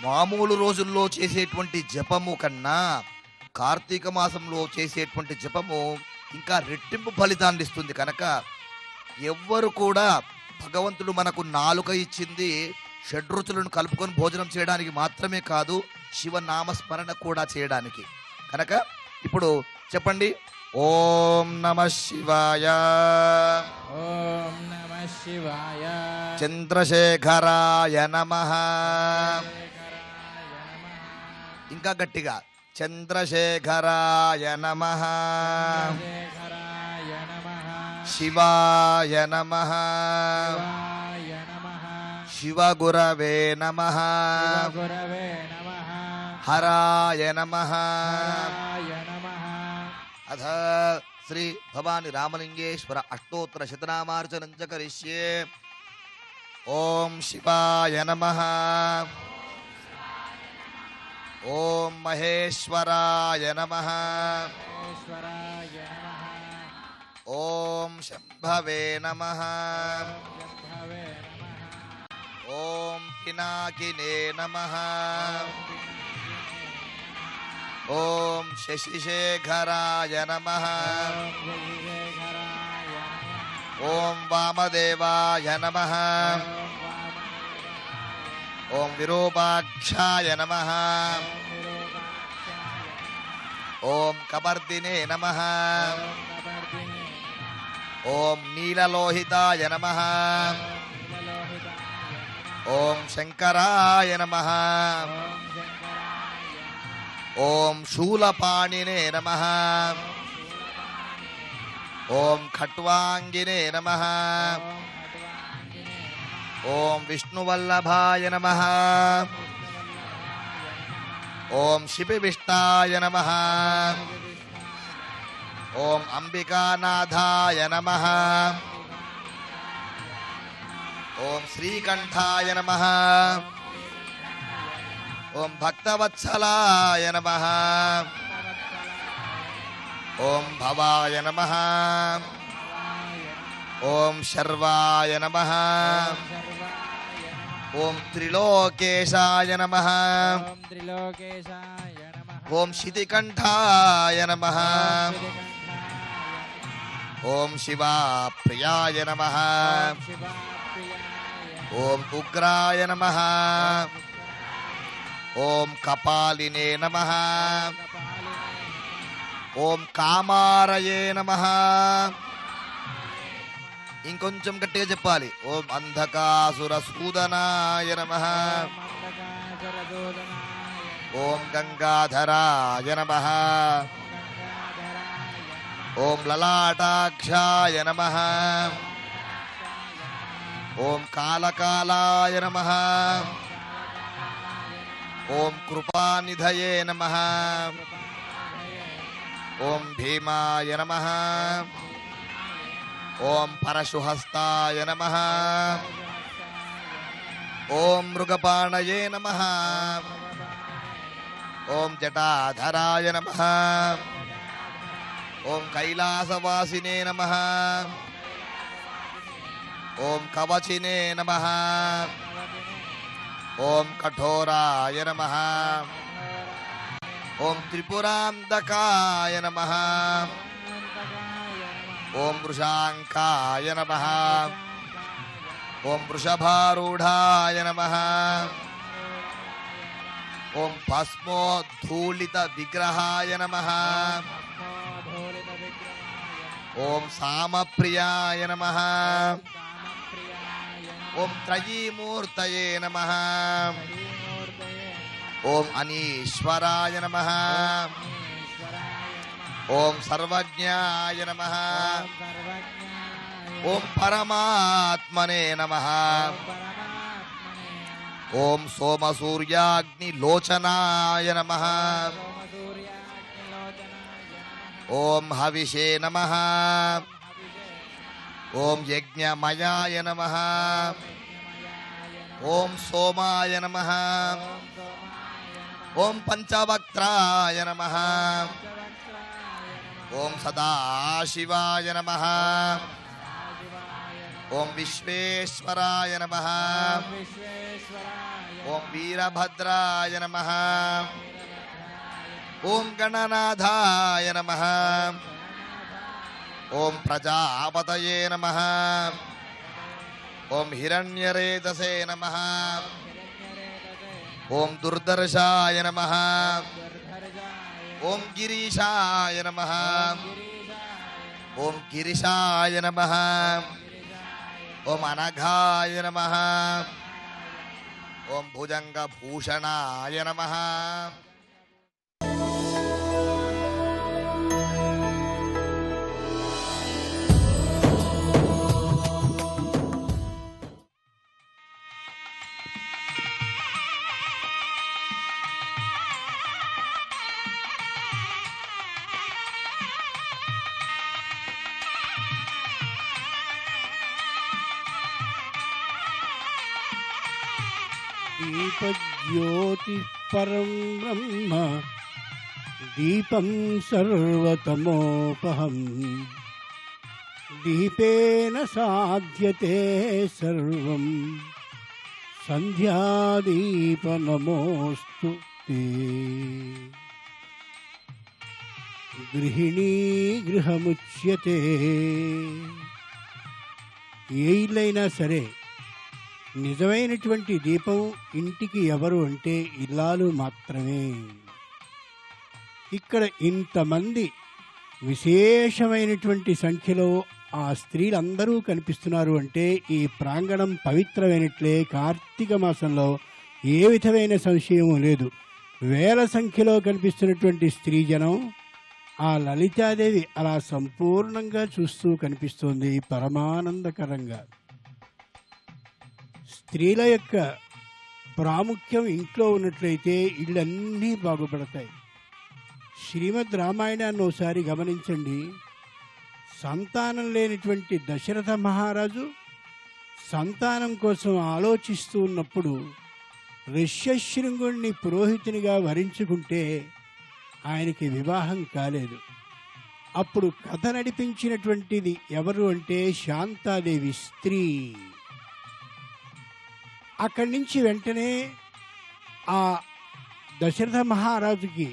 మామూలు రోజుల్లో చేసేటువంటి జపము కన్నా కార్తీక మాసంలో చేసేటువంటి జపము ఇంకా రెట్టింపు ఫలితాన్ని ఇస్తుంది. కనుక ఎవ్వరు కూడా, భగవంతుడు మనకు నాలుక ఇచ్చింది షడ్రుచులను కలుపుకొని భోజనం చేయడానికి మాత్రమే కాదు, శివనామస్మరణ కూడా చేయడానికి. కనుక ఇప్పుడు చెప్పండి, ఓం నమః శివాయ, ఓం నమః శివాయ, చంద్రశేఖరాయ నమః, ఇంకా గట్టిగా చంద్రశేఖరాయ నమః, శేఖరాయ నమః, శివాయ నమః, శివాయ నమః, శివగురవే నమః, గురవే నమః, హరాయ నమః. హరాయ నమః. అథ శ్రీ భవాని రామలింగేశ్వర అష్టోత్తర శతనామార్చనం చ కరిష్యే. ఓం శివాయ నమః, ఓం మహేశ్వరాయ నమః, ఈశ్వరాయ నమః, ఓం శంభవే నమః, శంభవే నమః, ఓం పినాకినే నమః, ఓం శశిశేఖరాయ నమః, శశిశేఖరాయ నమః, ఓం వామదేవాయ నమః, ఓం విరూపాక్షాయ నమః, ఓం కబర్దినే నమః, ఓం నీలలోహితాయ నమః, ఓం శంకరాయ నమః, ఓం శూలపాణినే నమః, ఓం ఖట్వాంగినే నమః, ఓం విష్ణువల్లభాయ నమః, ఓం శిపివిష్టాయ నమః, ఓం అంబికానాథాయ నమః, ఓం శ్రీకంఠాయ నమః, ఓం భక్తవత్సలాయ నమః, ఓం భవాయ నమః, ఓం శర్వాయ నమః, ఓం త్రిలోకేశాయ నమః, ఓం త్రిలోకేశాయ నమః, ఓం శితికంఠాయ నమః, ఓం శివాప్రియాయ నమః, ఓం ఉగ్రాయ నమః, ఓం కపాలినే నమః, ఓం కామారయే నమః. ఇంకొంచెం గట్టిగా చెప్పాలి. ఓం అంధకాసుర సూదనాయ నమః, ఓం గంగాధరాయ నమః, ఓం లలాటాక్షాయ నమః, ఓం కాలకాలాయ నమః, ఓం కృపానిధయే నమః, ఓం భీమాయ నమః, ఓం పరశుహస్తాయ నమః, ఓం మృగపాణయే నమః, ఓం జటాధరాయ నమః, ఓం కైలాసవాసినే నమః, ఓం కవచినే నమః, ఓం కఠోరాయ నమః, ఓం త్రిపురాంధకాయ నమః, ఓం వృషాంకాయ నమః, ఓం వృషభారూఢాయ నమః, ఓం భస్మోద్ధూళిత విగ్రహాయ నమః, ఓం సామప్రియాయ నమః, ఓం త్రయీమూర్తయే నమః, ఓం అనీశ్వరాయ నమః, ఓం సర్వజ్ఞాయ నమః, ఓం పరమాత్మనే నమః, ఓం సోమసూర్యాగ్నిలోచనాయ నమః, ఓం హవిషే నమః, ఓం యజ్ఞమయాయ నమః, ఓం సోమాయ నమః, ఓం పంచవక్త్రాయ నమః, ఓం సదాశివాయ నమః, ఓం విశ్వేశ్వరాయ నమః, ఓం వీరభద్రాయ నమః, ఓం గణనాథాయ నమః, ఓం ప్రజాపతయే నమః, ఓం హిరణ్యరేతసే నమః, ఓం దుర్దర్శాయ నమః, ఓం గిరీశాయ నమః, ఓం గిరిశాయ నమః, ఓం అనఘాయ నమః, ఓం భుజంగభూషణాయ నమః, దీపజ్యోతిః పరం బ్రహ్మ దీపం సర్వతమోపహం దీపేన సాధ్యతే సర్వం సంధ్యాదీప నమోస్తు తే. గృహిణీ గృహముచ్యతే. ఏ ఇల్లైనా సరే నిజమైనటువంటి దీపం ఇంటికి ఎవరు అంటే ఇల్లాలు మాత్రమే. ఇక్కడ ఇంతమంది విశేషమైనటువంటి సంఖ్యలో ఆ స్త్రీలందరూ కనిపిస్తున్నారు అంటే ఈ ప్రాంగణం పవిత్రమైనట్లే. కార్తీక మాసంలో ఏ విధమైన సంశయం లేదు. వేల సంఖ్యలో కనిపిస్తున్నటువంటి స్త్రీజనం ఆ లలితాదేవి అలా సంపూర్ణంగా చూస్తూ కనిపిస్తోంది పరమానందకరంగా. స్త్రీల యొక్క ప్రాముఖ్యం ఇంట్లో ఉన్నట్లయితే ఇళ్ళన్నీ బాగుపడతాయి. శ్రీమద్ రామాయణాన్ని ఒకసారి గమనించండి. సంతానం లేనిటువంటి దశరథ మహారాజు సంతానం కోసం ఆలోచిస్తూ ఉన్నప్పుడు ఋష్యశృంగుణ్ణి పురోహితునిగా వరించుకుంటే ఆయనకి వివాహం కాలేదు. అప్పుడు కథ నడిపించినటువంటిది ఎవరు అంటే శాంతాదేవి స్త్రీ. అక్కడి నుంచి వెంటనే ఆ దశరథ మహారాజుకి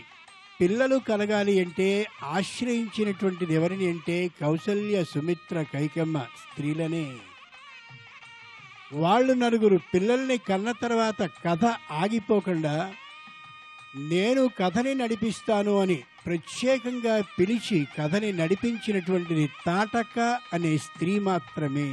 పిల్లలు కలగాలి అంటే ఆశ్రయించినటువంటిది ఎవరిని అంటే కౌసల్య, సుమిత్ర, కైకమ్మ స్త్రీలనే. వాళ్ళు నలుగురు పిల్లల్ని కన్న తర్వాత కథ ఆగిపోకుండా నేను కథని నడిపిస్తాను అని ప్రత్యేకంగా పిలిచి కథని నడిపించినటువంటిది తాటక అనే స్త్రీ మాత్రమే.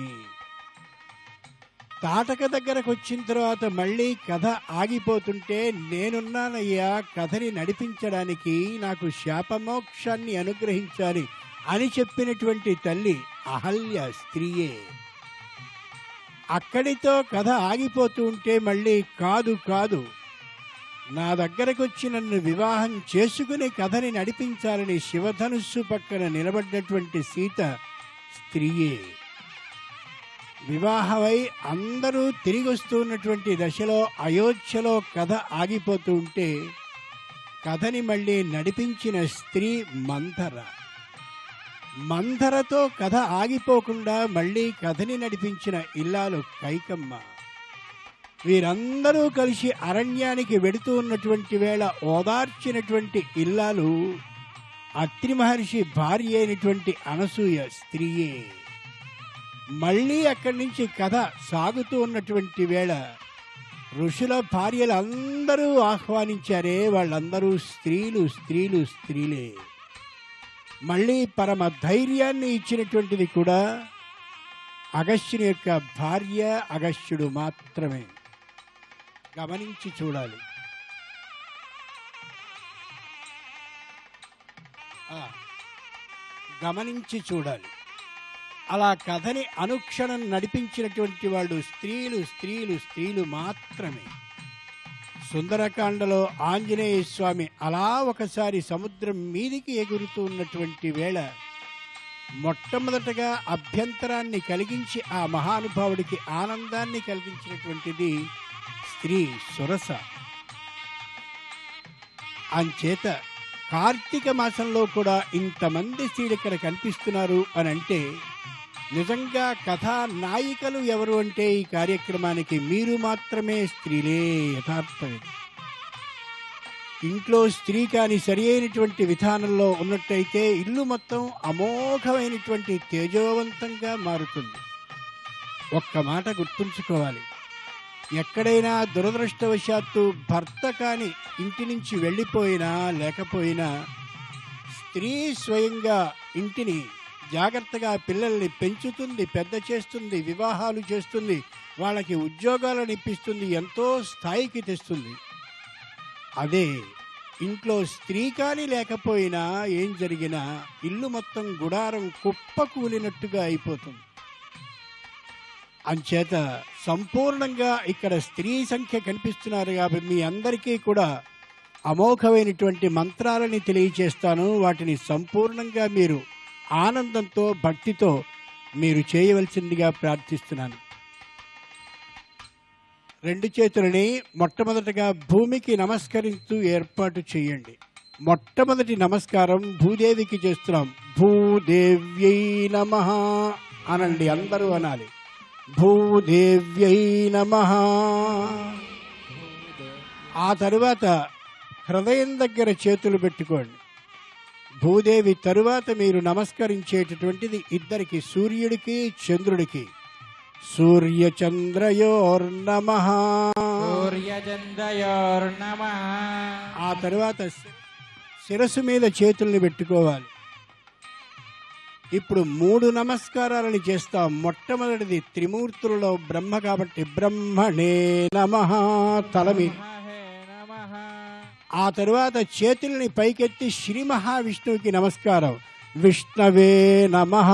తాటక దగ్గరకు వచ్చిన తర్వాత మళ్ళీ కథ ఆగిపోతుంటే నేనున్నానయ్యా కథని నడిపించడానికి, నాకు శాపమోక్షాన్ని అనుగ్రహించాలి అని చెప్పినటువంటి తల్లి అహల్య స్త్రీయే. అక్కడితో కథ ఆగిపోతూ ఉంటే మళ్ళీ కాదు కాదు నా దగ్గరకు వచ్చి నన్ను వివాహం చేసుకుని కథని నడిపించాలని శివధనుస్సు పక్కన నిలబడ్డటువంటి సీత స్త్రీయే. వివాహమై అందరూ తిరిగి వస్తున్నటువంటి దశలో అయోధ్యలో కథ ఆగిపోతూ ఉంటే కథని మళ్ళీ నడిపించిన స్త్రీ మంథర. మంథరతో కథ ఆగిపోకుండా మళ్ళీ కథని నడిపించిన ఇల్లాలు కైకమ్మ. వీరందరూ కలిసి అరణ్యానికి వెడుతూ ఉన్నటువంటి వేళ ఓదార్చినటువంటి ఇల్లాలు అత్రి మహర్షి భార్య అయినటువంటి అనసూయ స్త్రీయే. మళ్ళీ అక్కడి నుంచి కథ సాగుతూ ఉన్నటువంటి వేళ ఋషుల భార్యలందరూ ఆహ్వానించారే, వాళ్ళందరూ స్త్రీలు స్త్రీలు స్త్రీలే. మళ్ళీ పరమ ధైర్యాన్ని ఇచ్చినటువంటిది కూడా అగస్త్యుని యొక్క భార్య అగస్త్యుడు మాత్రమే. గమనించి చూడాలి. గమనించి చూడాలి. అలా కథని అనుక్షణం నడిపించినటువంటి వాళ్ళు స్త్రీలు స్త్రీలు స్త్రీలు మాత్రమే. సుందరకాండలో ఆంజనేయ స్వామి అలా ఒకసారి సముద్రం మీదికి ఎగురుతూ ఉన్నటువంటి వేళ మొట్టమొదటగా అభ్యంతరాన్ని కలిగించి ఆ మహానుభావుడికి ఆనందాన్ని కలిగించినటువంటిది స్త్రీ సురస. అంచేత కార్తీక మాసంలో కూడా ఇంతమంది స్త్రీలు ఇక్కడ కనిపిస్తున్నారు అని అంటే నిజంగా కథా నాయికలు ఎవరు అంటే ఈ కార్యక్రమానికి మీరు మాత్రమే స్త్రీలే. యథార్థం. ఇంట్లో స్త్రీ కాని సరి అయినటువంటి విధానంలో ఉన్నట్టయితే ఇల్లు మొత్తం అమోఘమైనటువంటి తేజోవంతంగా మారుతుంది. ఒక్క మాట గుర్తుంచుకోవాలి. ఎక్కడైనా దురదృష్టవశాత్తు భర్త కాని ఇంటి నుంచి వెళ్ళిపోయినా లేకపోయినా స్త్రీ స్వయంగా ఇంటిని జాగ్రత్తగా పిల్లల్ని పెంచుతుంది, పెద్ద చేస్తుంది, వివాహాలు చేస్తుంది, వాళ్ళకి ఉద్యోగాలను ఇప్పిస్తుంది, ఎంతో స్థాయికి తెస్తుంది. అదే ఇంట్లో స్త్రీ కానీ లేకపోయినా ఏం జరిగినా ఇల్లు మొత్తం గుడారం కుప్పకూలినట్టుగా అయిపోతుంది. అంచేత సంపూర్ణంగా ఇక్కడ స్త్రీ సంఖ్య కనిపిస్తున్నారు కాబట్టి మీ అందరికీ కూడా అమోఘమైనటువంటి మంత్రాలని తెలియచేస్తాను. వాటిని సంపూర్ణంగా మీరు ఆనందంతో భక్తితో మీరు చేయవలసిందిగా ప్రార్థిస్తున్నాను. రెండు చేతులని మొట్టమొదటగా భూమికి నమస్కరిస్తూ ఏర్పాటు చేయండి. మొట్టమొదటి నమస్కారం భూదేవికి చేస్తున్నాం. భూదేవ్యై నమః అనండి, అందరూ అనాలి. భూదేవ్యై నమః. ఆ తరువాత హృదయం దగ్గర చేతులు పెట్టుకోండి. భూదేవి తరువాత మీరు నమస్కరించేటటువంటిది ఇద్దరికి, సూర్యుడికి చంద్రుడికి. సూర్యచంద్రయోర్నమః. సూర్యచంద్రయోర్నమః. ఆ తరువాత శిరస్సు మీద చేతుల్ని పెట్టుకోవాలి. ఇప్పుడు 3 నమస్కారాలని చేస్తాం. మొట్టమొదటిది త్రిమూర్తులలో బ్రహ్మ కాబట్టి బ్రహ్మణే నమః, తల మీద. ఆ తరువాత చేతుల్ని పైకెత్తి శ్రీ మహావిష్ణువుకి నమస్కారం. విష్ణవే నమః.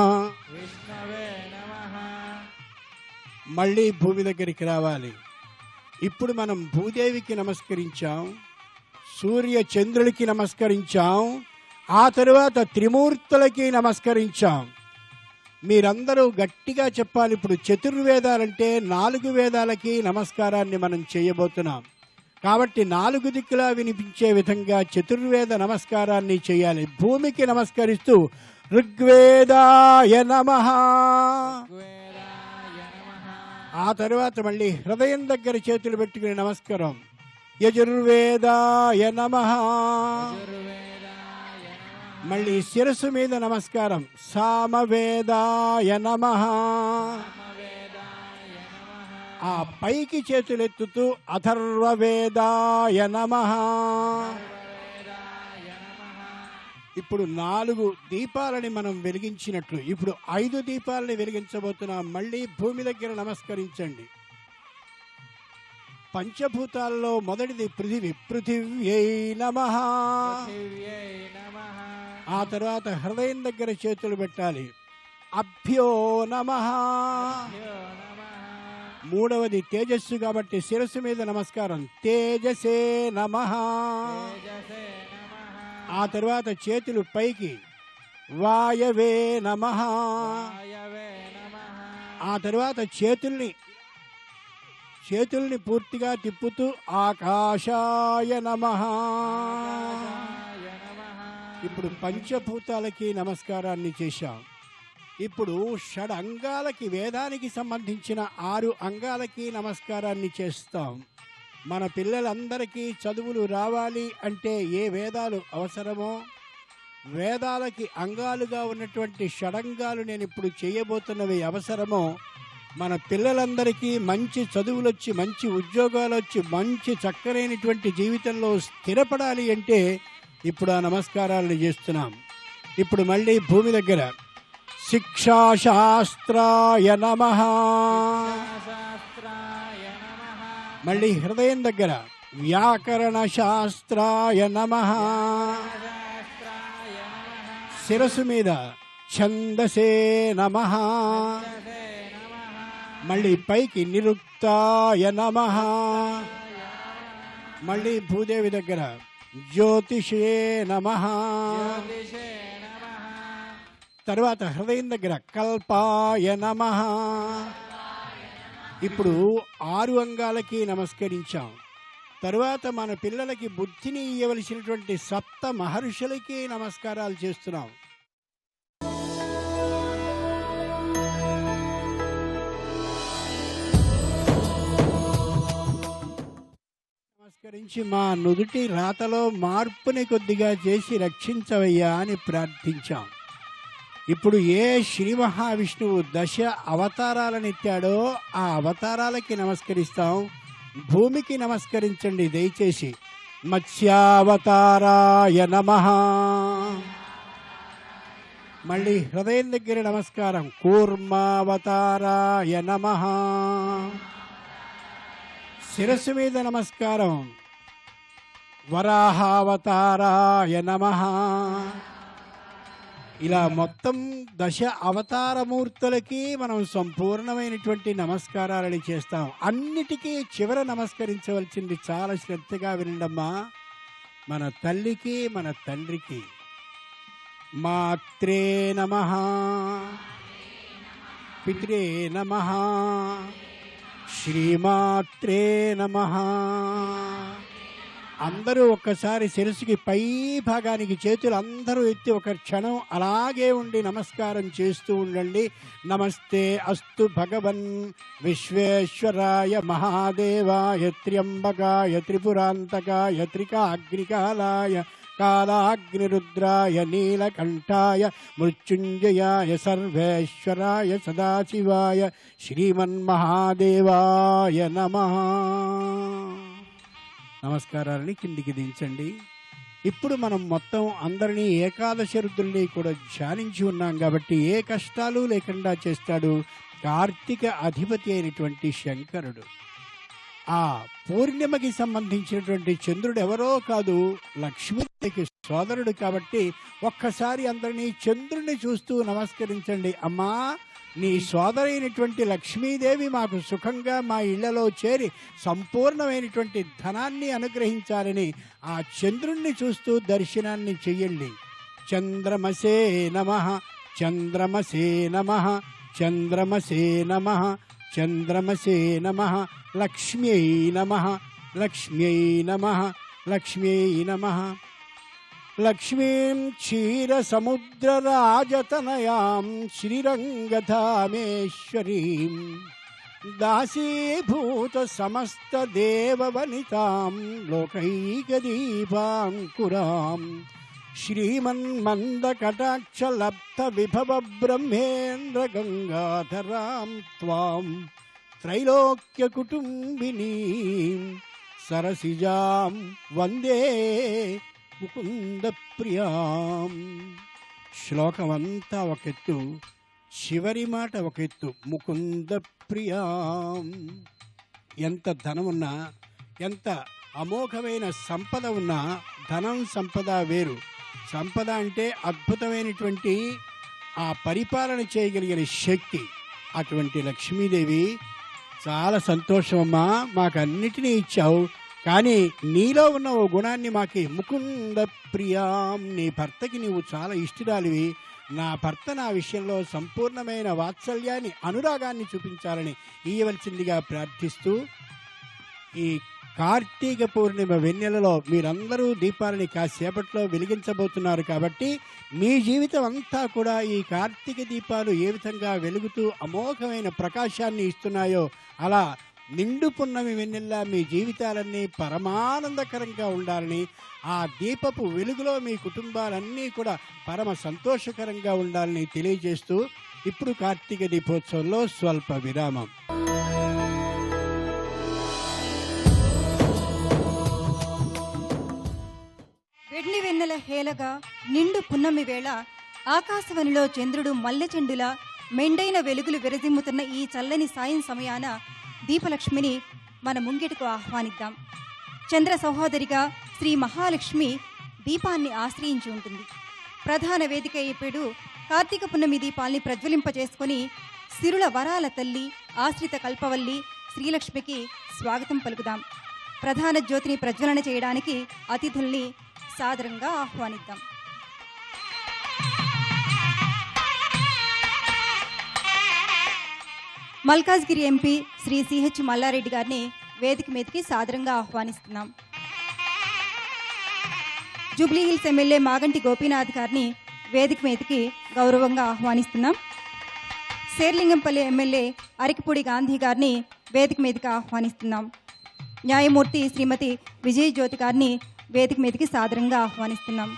మళ్ళీ భూమి దగ్గరికి రావాలి. ఇప్పుడు మనం భూదేవికి నమస్కరించాం, సూర్య చంద్రులకి నమస్కరించాం, ఆ తరువాత త్రిమూర్తులకి నమస్కరించాం. మీరందరూ గట్టిగా చెప్పాలి. ఇప్పుడు చతుర్వేదాలంటే 4 వేదాలకి నమస్కారాన్ని మనం చేయబోతున్నాం కాబట్టి 4 దిక్కులా వినిపించే విధంగా చతుర్వేద నమస్కారాన్ని చేయాలి. భూమికి నమస్కరిస్తూ ఋగ్వేదాయ నమః. ఆ తరువాత మళ్ళీ హృదయం దగ్గర చేతులు పెట్టుకుని నమస్కారం. యజుర్వేదాయ నమః. మళ్ళీ శిరస్సు మీద నమస్కారం. సామవేదాయ నమః. ఆ పైకి చేతులెత్తుతూ అథర్వవేదాయ నమః. ఇప్పుడు 4 దీపాలని మనం వెలిగించినట్లు ఇప్పుడు 5 దీపాలని వెలిగించబోతున్నాం. మళ్ళీ భూమి దగ్గర నమస్కరించండి. పంచభూతాల్లో మొదటిది పృథివీ. పృథివ్యై నమః. ఆ తర్వాత హృదయం దగ్గర చేతులు పెట్టాలి. అభ్యో నమః. మూడవది తేజస్సు కాబట్టి శిరస్సు మీద నమస్కారం. తేజసే నమః. ఆ తర్వాత చేతులు పైకి. వాయవే నమః. ఆ తర్వాత చేతుల్ని పూర్తిగా తిప్పుతూ ఆకాశాయ నమః. ఇప్పుడు పంచభూతాలకి నమస్కారాన్ని చేశాం. ఇప్పుడు షడ్ అంగాలకి, వేదానికి సంబంధించిన 6 అంగాలకి నమస్కారాన్ని చేస్తాం. మన పిల్లలందరికీ చదువులు రావాలి అంటే ఏ వేదాలు అవసరమో, వేదాలకి అంగాలుగా ఉన్నటువంటి షడంగాలు నేను ఇప్పుడు చేయబోతున్నవి అవసరమో, మన పిల్లలందరికీ మంచి చదువులు వచ్చి, మంచి ఉద్యోగాలు వచ్చి, మంచి చక్కనైనటువంటి జీవితంలో స్థిరపడాలి అంటే ఇప్పుడు ఆ నమస్కారాలను చేస్తున్నాం. ఇప్పుడు మళ్ళీ భూమి దగ్గర శిక్షాశాస్త్రాయ నమః. మళ్ళీ హృదయం దగ్గర వ్యాకరణ శాస్త్రాయ నమః. శిరస్సు మీద ఛందసే నమః. మళ్ళీ పైకి నిరుక్తాయ నమః. మళ్ళీ భూదేవి దగ్గర జ్యోతిషే నమః. తర్వాత హృదయం దగ్గర కల్పాయ నమః. ఇప్పుడు 6 అంగాలకి నమస్కరించాం. తరువాత మన పిల్లలకి బుద్ధిని ఇవ్వవలసినటువంటి 7 మహర్షులకి నమస్కారాలు చేస్తున్నాం. నమస్కరించి మా నుదుటి రాతలో మార్పుని కొద్దిగా చేసి రక్షించవయ్యా అని ప్రార్థించాం. ఇప్పుడు ఏ శ్రీ మహావిష్ణువు 10 అవతారాలను ఎత్తాడో ఆ అవతారాలకి నమస్కరిస్తాం. భూమికి నమస్కరించండి దయచేసి. మత్స్యావతారాయ నమః. మళ్ళీ హృదయం దగ్గర నమస్కారం. కూర్మావతారాయ నమః. శిరస్సు మీద నమస్కారం. వరాహావతారాయ నమః. ఇలా మొత్తం 10 అవతారమూర్తులకి మనం సంపూర్ణమైనటువంటి నమస్కారాలని చేస్తాం. అన్నిటికీ చివర నమస్కరించవలసింది చాలా శ్రద్ధగా వినండమ్మా. మన తల్లికి, మన తండ్రికి. మాత్రే నమః, పిత్రే నమః, శ్రీమాత్రే నమః. అందరూ ఒక్కసారి శిరస్సుకి పై భాగానికి చేతులు అందరూ ఎత్తి ఒక క్షణం అలాగే ఉండి నమస్కారం చేస్తూ ఉండండి. నమస్తే అస్తు భగవన్ విశ్వేశ్వరాయ మహాదేవాయ త్ర్యంబకాయ త్రిపురాంతకాయ త్రికాగ్నికాలాయ కాలాగ్నిరుద్రాయ నీలకంఠాయ మృత్యుంజయాయ సర్వేశ్వరాయ సదాశివాయ శ్రీమన్మహాదేవాయ నమః. నమస్కారాలని కిందికి దించండి. ఇప్పుడు మనం మొత్తం అందరినీ ఏకాదశి రుద్రుల్ని కూడా ధ్యానించి ఉన్నాం కాబట్టి ఏ కష్టాలు లేకుండా చేస్తాడు కార్తీక అధిపతి అయినటువంటి శంకరుడు. ఆ పూర్ణిమకి సంబంధించినటువంటి చంద్రుడు ఎవరో కాదు, లక్ష్మీదేవికి సోదరుడు. కాబట్టి ఒక్కసారి అందరినీ చంద్రుడిని చూస్తూ నమస్కరించండి. అమ్మా, నీ సోదరైనటువంటి లక్ష్మీదేవి మాకు సుఖంగా మా ఇళ్లలో చేరి సంపూర్ణమైనటువంటి ధనాన్ని అనుగ్రహించాలని ఆ చంద్రుణ్ణి చూస్తూ దర్శనాన్ని చెయ్యండి. చంద్రమసే నమః, చంద్రమసే నమః, చంద్రమసే నమః, చంద్రమసే నమః, లక్ష్మ్యై నమః, లక్ష్మ్యై నమః, లక్ష్మ్యై నమః. లక్ష్మీం క్షీరసముద్రరాజతనయాం శ్రీరంగధామేశ్వరీం దాసీభూత సమస్త దేవవనితాం లోకైకదీపాంకురాం శ్రీమన్మందకటాక్షలబ్ధ విభవ బ్రహ్మేంద్ర గంగాధరాం త్వాం త్రైలోక్య కుటుంబినీం సరసిజాం వందే ముకుంద ప్రియాం. శ్లోకమంతా ఒక ఎత్తు, చివరి మాట ఒక ఎత్తు. ముకుంద ప్రియాం. ఎంత ధనమున్నా, ఎంత అమోఘమైన సంపద ఉన్నా, ధనం సంపద వేరు. సంపద అంటే అద్భుతమైనటువంటి ఆ పరిపాలన చేయగలిగిన శక్తి. అటువంటి లక్ష్మీదేవి చాలా సంతోషమమ్మా, మాకన్నిటినీ ఇచ్చావు, కానీ నీలో ఉన్న ఓ గుణాన్ని మాకి ముకుంద ప్రియాం, నీ భర్తకి నీవు చాలా ఇష్టురాలివి, నా భర్త నా విషయంలో సంపూర్ణమైన వాత్సల్యాన్ని అనురాగాన్ని చూపించాలని ఇయ్యవలసిందిగా ప్రార్థిస్తూ ఈ కార్తీక పూర్ణిమ వెన్నెలలో మీరందరూ దీపాలని కాసేపట్లో వెలిగించబోతున్నారు. కాబట్టి మీ జీవితం అంతా కూడా ఈ కార్తీక దీపాలు ఏ విధంగా వెలుగుతూ అమోఘమైన ప్రకాశాన్ని ఇస్తున్నాయో అలా నిండు పున్నమి వెన్నెల్లా మీ జీవితాలన్నీ పరమానందకరంగా ఉండాలని, ఆ దీపపు వెలుగులో మీ కుటుంబాలన్నీ కూడా పరమ సంతోషకరంగా ఉండాలని తెలియజేస్తూ ఇప్పుడు కార్తీక దీపోత్సవంలో స్వల్ప విరామం. వెండి వెన్నెల హేలగా నిండు పున్నమి వేళ ఆకాశవనిలో చంద్రుడు మల్లె చెండులా మెండైన వెలుగులు విరజిమ్ముతున్న ఈ చల్లని సాయం సమయాన దీపలక్ష్మిని మన ముంగిటకు ఆహ్వానిద్దాం. చంద్ర సహోదరిగా శ్రీ మహాలక్ష్మి దీపాన్ని ఆశ్రయించి ఉంటుంది. ప్రధాన వేదిక ఇప్పుడు కార్తీక పున్నమి దీపాల్ని ప్రజ్వలింపజేసుకొని సిరుల వరాల తల్లి ఆశ్రిత కల్పవల్లి శ్రీలక్ష్మికి స్వాగతం పలుకుదాం. ప్రధాన జ్యోతిని ప్రజ్వలన చేయడానికి అతిథుల్ని సాదరంగా ఆహ్వానిద్దాం. మల్కాజ్గిరి ఎంపీ శ్రీ సిహెచ్ మల్లారెడ్డి గారిని వేదిక మీదకి సాదరంగా ఆహ్వానిస్తున్నాం. జూబ్లీహిల్స్ ఎమ్మెల్యే మాగంటి గోపీనాథ్ గారిని వేదిక మీదకి గౌరవంగా ఆహ్వానిస్తున్నాం. శేర్లింగంపల్లి ఎమ్మెల్యే అరికిపూడి గాంధీ గారిని వేదిక మీదకి ఆహ్వానిస్తున్నాం. న్యాయమూర్తి శ్రీమతి విజయ్ జ్యోతి గారిని వేదిక మీదకి సాదరంగా ఆహ్వానిస్తున్నాం.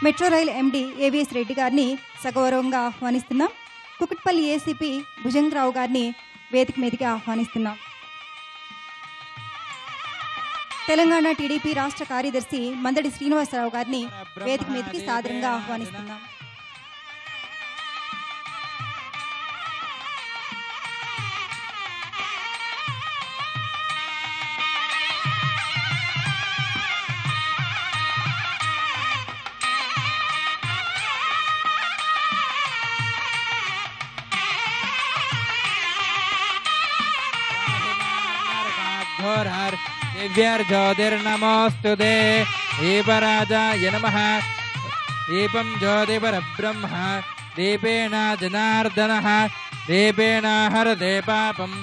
Metro rail MD AVS Reddy గారిని సగౌరవంగా ఆహ్వానిస్తున్నాం. కుకట్పల్లి ఏసీపీ భుజంగరావు గారిని వేదిక మీదకి ఆహ్వానిస్తున్నాం. తెలంగాణ టీడీపీ రాష్ట్ర కార్యదర్శి మందడి శ్రీనివాసరావు గారిని వేదిక మీదకి సాదరంగా ఆహ్వానిస్తున్నాం. दिव्यर्ज्योतिर्नमोऽस्तुते दीपराजाय नमः. दीपं ज्योतिपरब्रह्म दीपेन जनार्दनः दीपेन हरते पापम्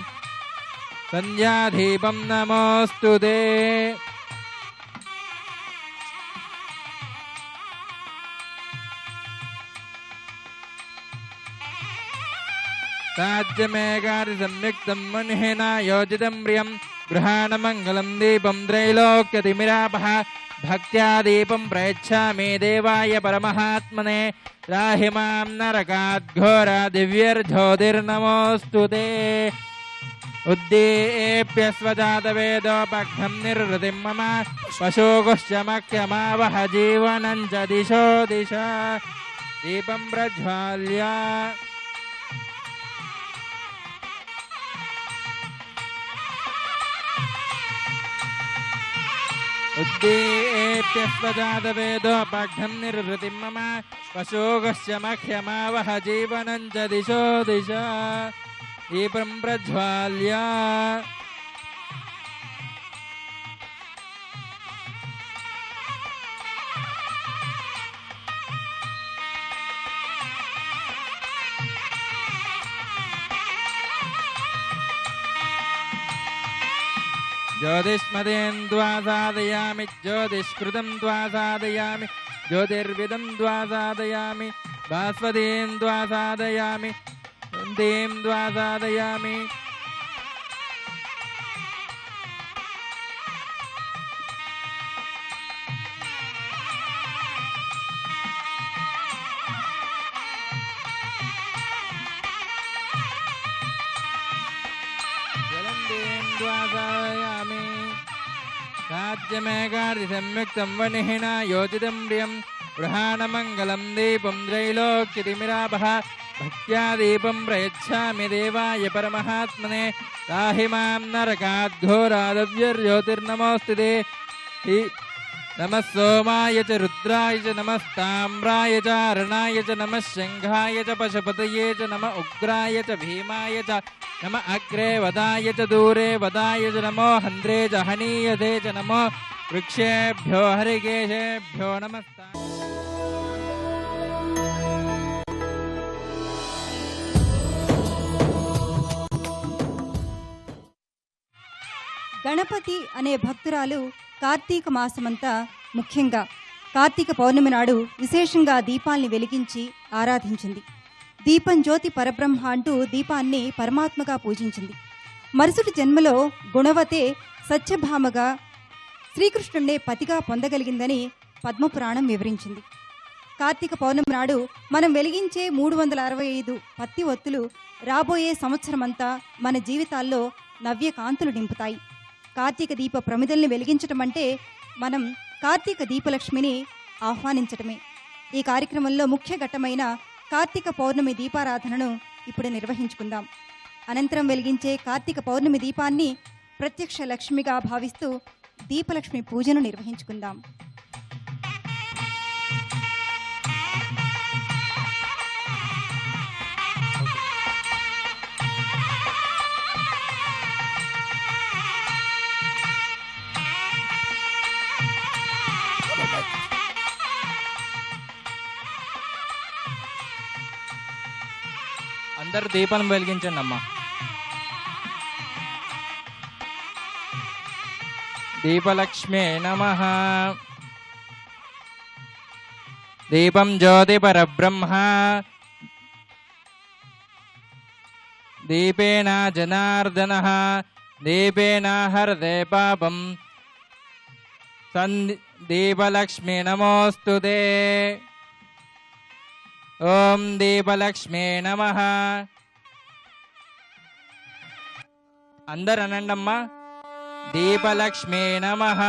సంధ్యాదీపం నమోస్తుతే. సాధ్యమేకాది సంయుక్తం మునిః యోజితం ప్రియం గృహాణమంగళం దీపం త్రైలోక్యతిమిరాపః భక్త్యా దీపం ప్రయచ్ఛామి దేవాయ పరమహాత్మనే రాహి మాం నరకాద్ఘోర దివ్యర్జ్యోతిర్నమోస్తుతే. ఉద్దీప్య స్వజాతవేదోపఘ్నం నిర్వృతిం మమ పశోగుశ్చమఖ్యమావహ జీవనం చ దిశో దిశ. దీపం ప్రజ్వాల్య ఉద్దీప్య స్వజాతవేదోపఘ్నం నిర్వృతిం మమ పశోగుశ్చమఖ్యమావహ జీవనం చ దిశో దిశ. దీపం ప్రజ్వాల్య జ్యోతిష్మదేन्द्वा సాధయామి జ్యోతిష్కృతం त्वा సాధయామి జ్యోతిర్విదం त्वा సాధయామి భాస్వతీन्द्वा సాధయామి దంతీం त्वा సాధయామి. సాధ్యమేకాది సంయుక్తం వనిః యోజితం ప్రియం గృహాణమంగళం దీపం త్రైలోక్యతిమిరాపః భక్త్యా దీపం ప్రయచ్ఛామి దేవాయ పరమహాత్మనే రాహి మాం నరకాద్ఘోరాదవ్యర్జ్యోతిర్నమోస్తుతే. నమః సోమాయ చ రుద్రాయ చ నమస్తామ్రాయ చ అరుణాయ చ నమః శంఖాయ చ పశుపతయే చ నమః ఉగ్రాయ చ భీమాయ చ నమః అగ్రే వదాయ చ దూరే వదాయ చ నమో హంద్రే చ హనీయతే చ నమో వృక్షేభ్యో హరికేశేభ్యో నమస్తా. గణపతి అనే భక్తురాలు కార్తీక మాసమంతా ముఖ్యంగా కార్తీక పౌర్ణమి నాడు విశేషంగా దీపాల్ని వెలిగించి ఆరాధించింది. దీపం జ్యోతి పరబ్రహ్మ అంటూ దీపాన్ని పరమాత్మగా పూజించింది. మరుసటి జన్మలో గుణవతే సత్యభామగా శ్రీకృష్ణుడే పతిగా పొందగలిగిందని పద్మపురాణం వివరించింది. కార్తీక పౌర్ణమి నాడు మనం వెలిగించే 365 పత్తి ఒత్తులు రాబోయే సంవత్సరమంతా మన జీవితాల్లో నవ్యకాంతులు నింపుతాయి. కార్తీక దీప ప్రమిదల్ని వెలిగించటం అంటే మనం కార్తీక దీపలక్ష్మిని ఆహ్వానించటమే. ఈ కార్యక్రమంలో ముఖ్య ఘట్టమైన కార్తీక పౌర్ణమి దీపారాధనను ఇప్పుడు నిర్వహించుకుందాం. అనంతరం వెలిగించే కార్తీక పౌర్ణమి దీపాన్ని ప్రత్యక్ష లక్ష్మిగా భావిస్తూ దీపలక్ష్మి పూజను నిర్వహించుకుందాం. అందరూ దీపం వెలిగించండి అమ్మా. దీపలక్ష్మే నమః. దీపం జ్యోతి పరబ్రహ్మ దీపేన జనార్దనః దీపేన హరతే పాపం దీపలక్ష్మి నమోస్తుతే. ఓం దీపలక్ష్మే నమః. అందరు అనండమ్మా, దీపలక్ష్మే నమః.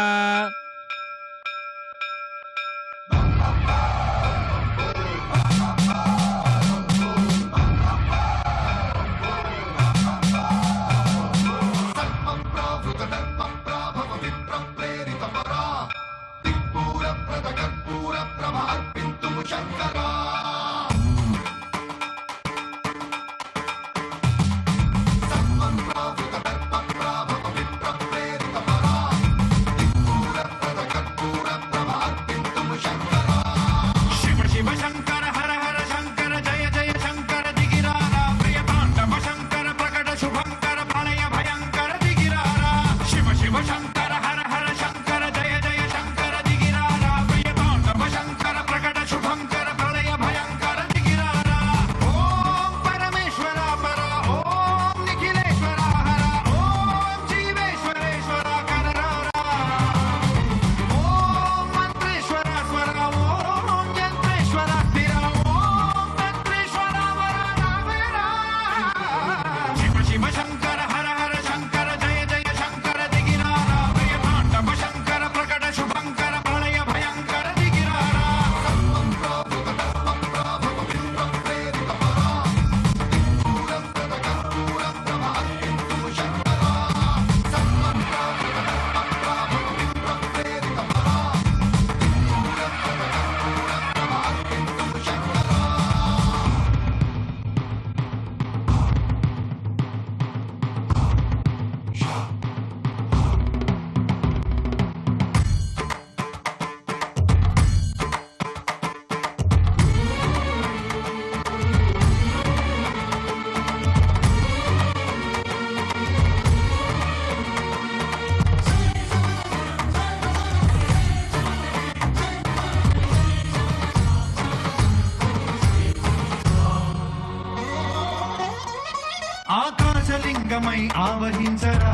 లింగమై ఆవహించరా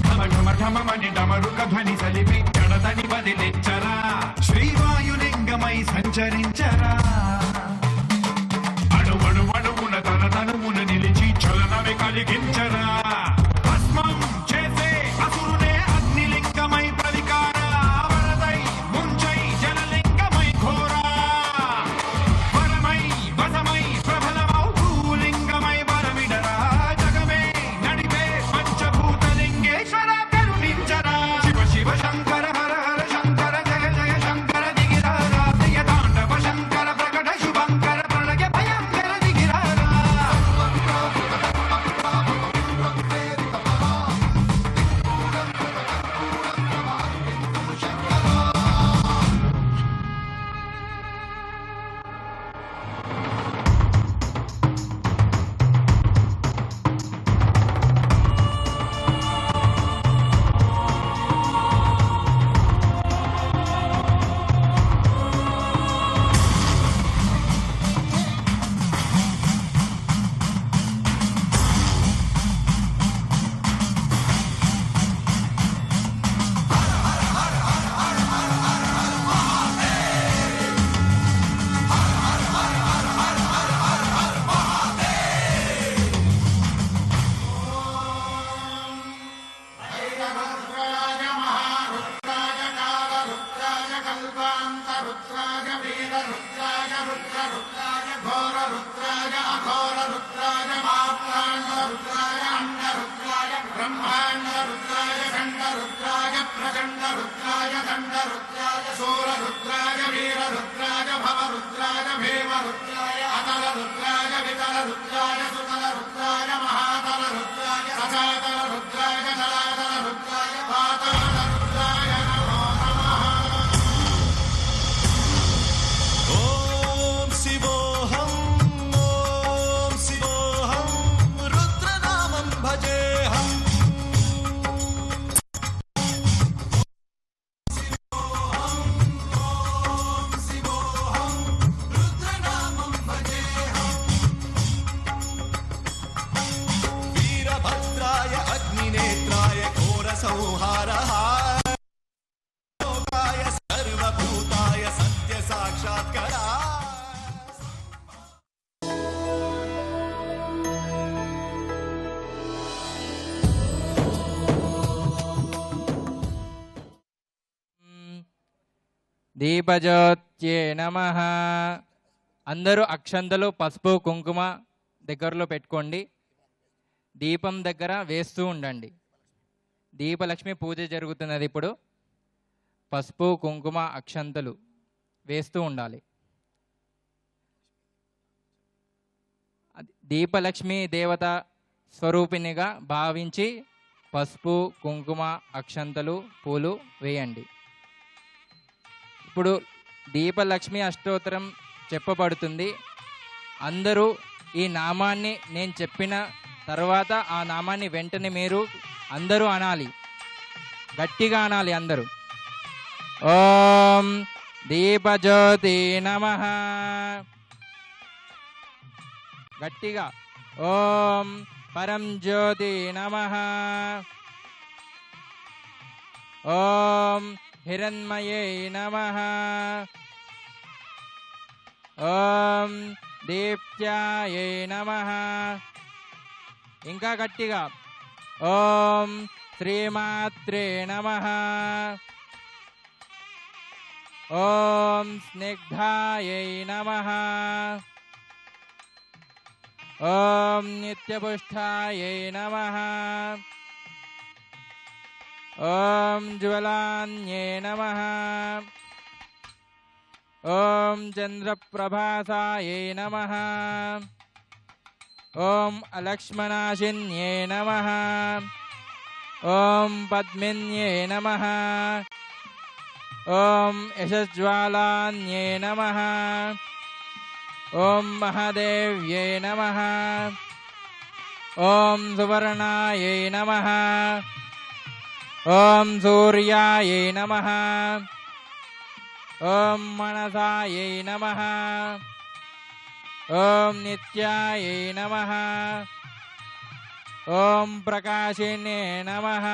ఢమఢమఢమని డమరుక ధ్వని సలిపి జడతని వదిలించరా శ్రీవాయులింగమై సంచరించరా అణువణువున తన తనువున నిలిచి చలనమే కలిగించరా భస్మం చేసే అసురునే అగ్నిలింగమై ప్రవికార వరదై ముంచై జలలింగమై ఘోరా వరమై వసమై ప్రబలమౌ భూలింగమై వరమిడరా జగమే నడిపే పంచభూతలింగేశ్వర కరుణించరా శివ శివ శంకర హర హర శంకర జయ జయ శంకర దిగిరారా ప్రియ తాండవ శంకర ప్రకట శుభంకర ప్రళయ భయంకర దిగిరారా ఓం శివోహం రుద్రనామం భజేహం వీరభద్రాయ అగ్నినేత్రాయ ఘోర సంహారః లోకాయ సర్వభూతాయ సత్య సాక్షాత్కరా దీపజ్యోత్యే నమః. అందరూ అక్షంతలు పసుపు కుంకుమ దగ్గరలో పెట్టుకోండి. దీపం దగ్గర వేస్తూ ఉండండి. దీపలక్ష్మి పూజ జరుగుతున్నది. ఇప్పుడు పసుపు కుంకుమ అక్షంతలు వేస్తూ ఉండాలి. దీపలక్ష్మి దేవత స్వరూపిణిగా భావించి పసుపు కుంకుమ అక్షంతలు పూలు వేయండి. ఇప్పుడు దీపలక్ష్మి అష్టోత్తరం చెప్పబడుతుంది. అందరూ ఈ నామాన్ని నేను చెప్పిన తర్వాత ఆ నామాన్ని వెంటనే మీరు అందరూ అనాలి, గట్టిగా అనాలి అందరూ. ఓం దీపజ్యోతి నమః. గట్టిగా. ఓం పరం జ్యోతి నమః. ఓం హిరణ్మయే నమః. ఓం దీప్త్యాయే నమః. ఇంకా గట్టిగా. ఓం శ్రీమాత్రే నమః. ఓం స్నిగ్ధాయై నమః. ఓం నిత్యపుష్టాయై నమః. ఓం జ్వలాన్యే నమః. ఓం చంద్రప్రభాసాయై నమః. ఓం అలక్ష్మణాశిన్యే నమః. ఓం పద్మిన్యే నమః. ఓం యశజ్వాలాన్యే నమః. ఓం మహాదేవ్యే నమః. ఓం సువర్ణాయై నమః. ఓం సూర్యాయై నమః. ఓం మనసాయై నమః. ఓం నిత్యాయై నమః. ఓం ప్రకాశిన్యే నమః.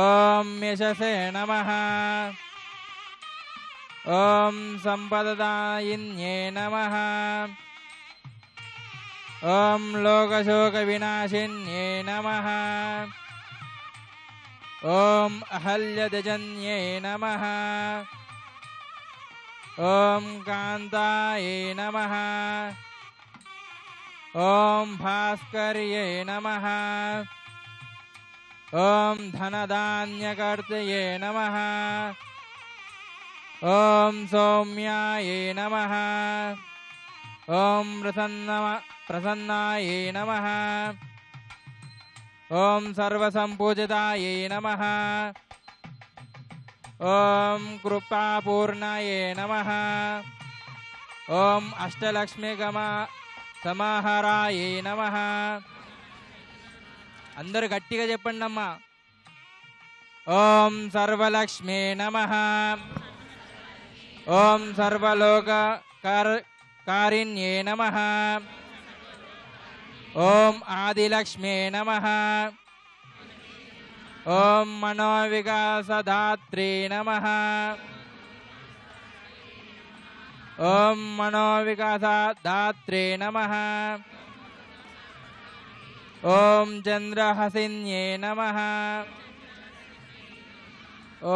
ఓం యశసే నమః. ఓం సంపదదాయిన్యే నమః. ఓం లోకశోక వినాశిన్యే నమః. ఓం అహల్యదజన్యే నమః. ఓం కాంతాయే నమః. ఓం భాస్కర్యే నమః. ఓం ధనధాన్యకర్తయే నమః. ఓం సౌమ్యాయే నమః. ఓం ప్రసన్నాయే నమః. ఓం సర్వసంపూజితాయే నమః. ఓం కృపాపూర్ణాయే నమః. ఓం అష్టలక్ష్మిగమ సమాహారాయే నమః. అందరూ గట్టిగా చెప్పండి అమ్మా. ఓం సర్వలక్ష్మే నమః. ఓం సర్వలోక కారిణ్యే నమః. ఓం ఆదిలక్ష్మే నమః. ఓం మనోవికాసదాత్రే నమః. ఓం మనోవికాసదాత్రే నమః. ఓం చంద్రహసిన్యే నమః.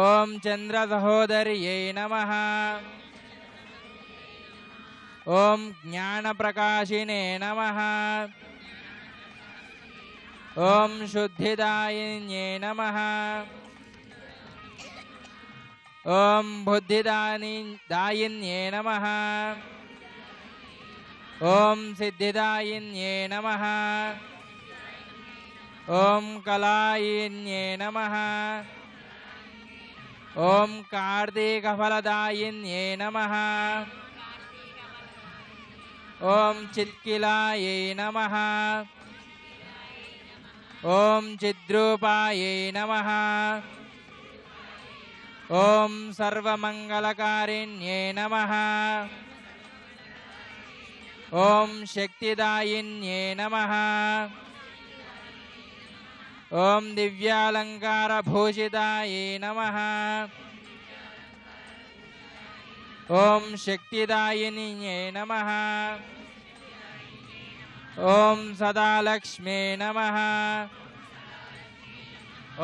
ఓం చంద్రసహోదర్యై నమః. ఓం జ్ఞానప్రకాశినే నమః. ఓం శుద్ధిదాయిన్యే నమః. ఓం బుద్ధిదాయిన్యే నమః. ఓం సిద్ధిదాయిన్యే నమః. ఓం కళాయిన్యే నమః. ఓం కార్తీకఫలదాయిన్యే నమః. ఓం చిత్కిలాయై నమః. ఓం చిద్రూపాయై నమః. ఓం సర్వమంగళకారిణ్యే నమః. ఓం శక్తిదాయిన్యే నమః. ఓం దివ్యాలంకారభూషితాయై నమః. ఓం శక్తిదాయిన్యే నమః. ఓం సదాలక్ష్మే నమః.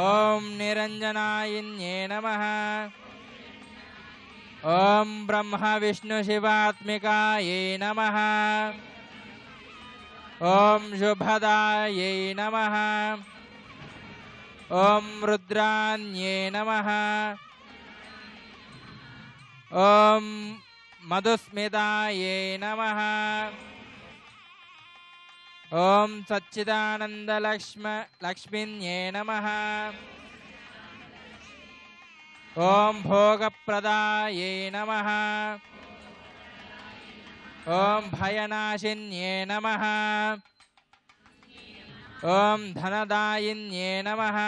ఓం నిరంజనాయిన్యే నమః. ఓం బ్రహ్మ విష్ణు శివాత్మికాయై నమః. ఓం శుభదాయై నమః. ఓం రుద్రాన్యే నమః. ఓం మధుస్మితాయై నమః. ఓం సచ్చిదానందలక్ష్మిన్యే నమః. ఓం భోగప్రదాయై నమః. ఓం భయనాశిన్యే నమః. ఓం ధనదాయిన్యే నమః.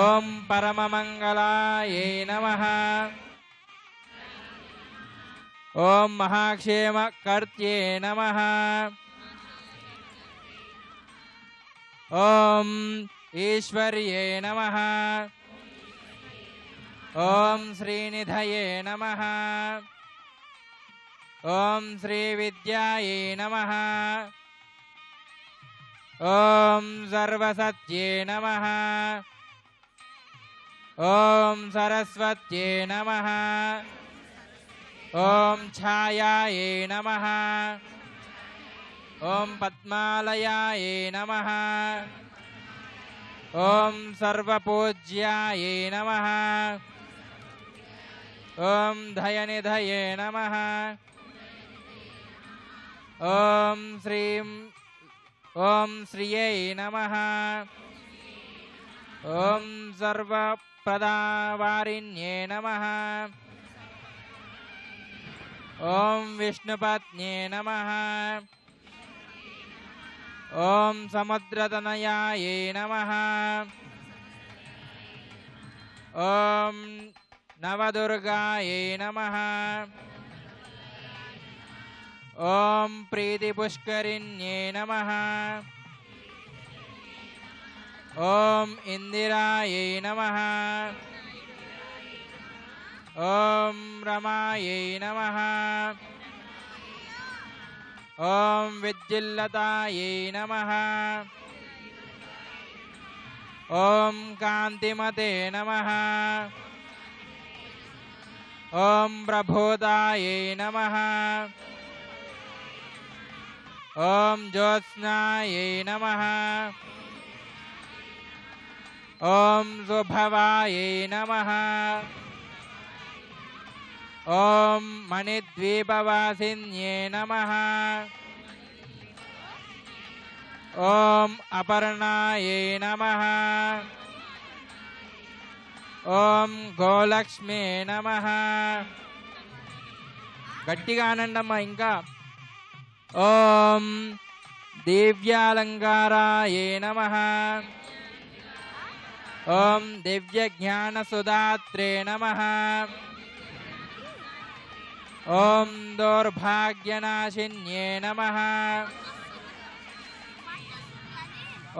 ఓం పరమమంగళాయై నమః. ఓం మహాక్షేమకర్త్యే నమః. ఓం ఈశ్వర్యే నమః. ఓం శ్రీనిధయే నమః. ఓం శ్రీవిద్యాయై నమః. ఓం సర్వసత్యే నమః. ఓం సరస్వత్యే నమః. ఓం ఛాయాయై నమః. ఓం పద్మాలయాయై నమః. ఓం సర్వపూజ్యాయై నమః. ఓం దయనిధయే నమః. ఓం శ్రియై నమః. ఓం సర్వప్రదావారిణ్యే నమః. ఓం విష్ణుపత్న్యే నమః. ఓం సముద్రతనయాయై నమః. ఓం నవదుర్గాయై నమః. ఓం ప్రీతిపుష్కరిణ్యే నమః. ఓం ఇందిరాయై నమః. ఓం రమాయై నమః. ఓం విద్యుల్లతాయై నమః. ఓం కాంతిమతే నమః. ఓం ప్రబోధాయై నమః. ఓం జ్యోత్స్నాయై నమః. ఓం సుభవాయై నమః. ఓం మణిద్వీపవాసిన్యే నమః. ఓం అపర్ణాయై నమః. ఓం గోలక్ష్మే నమః. గట్టిగా అనండమ్మా ఇంకా. ఓం దివ్యాలంకారాయే నమః. ఓం దివ్యజ్ఞానసుధాత్రే నమః. ఓం దౌర్భాగ్యనాశిన్యే నమః.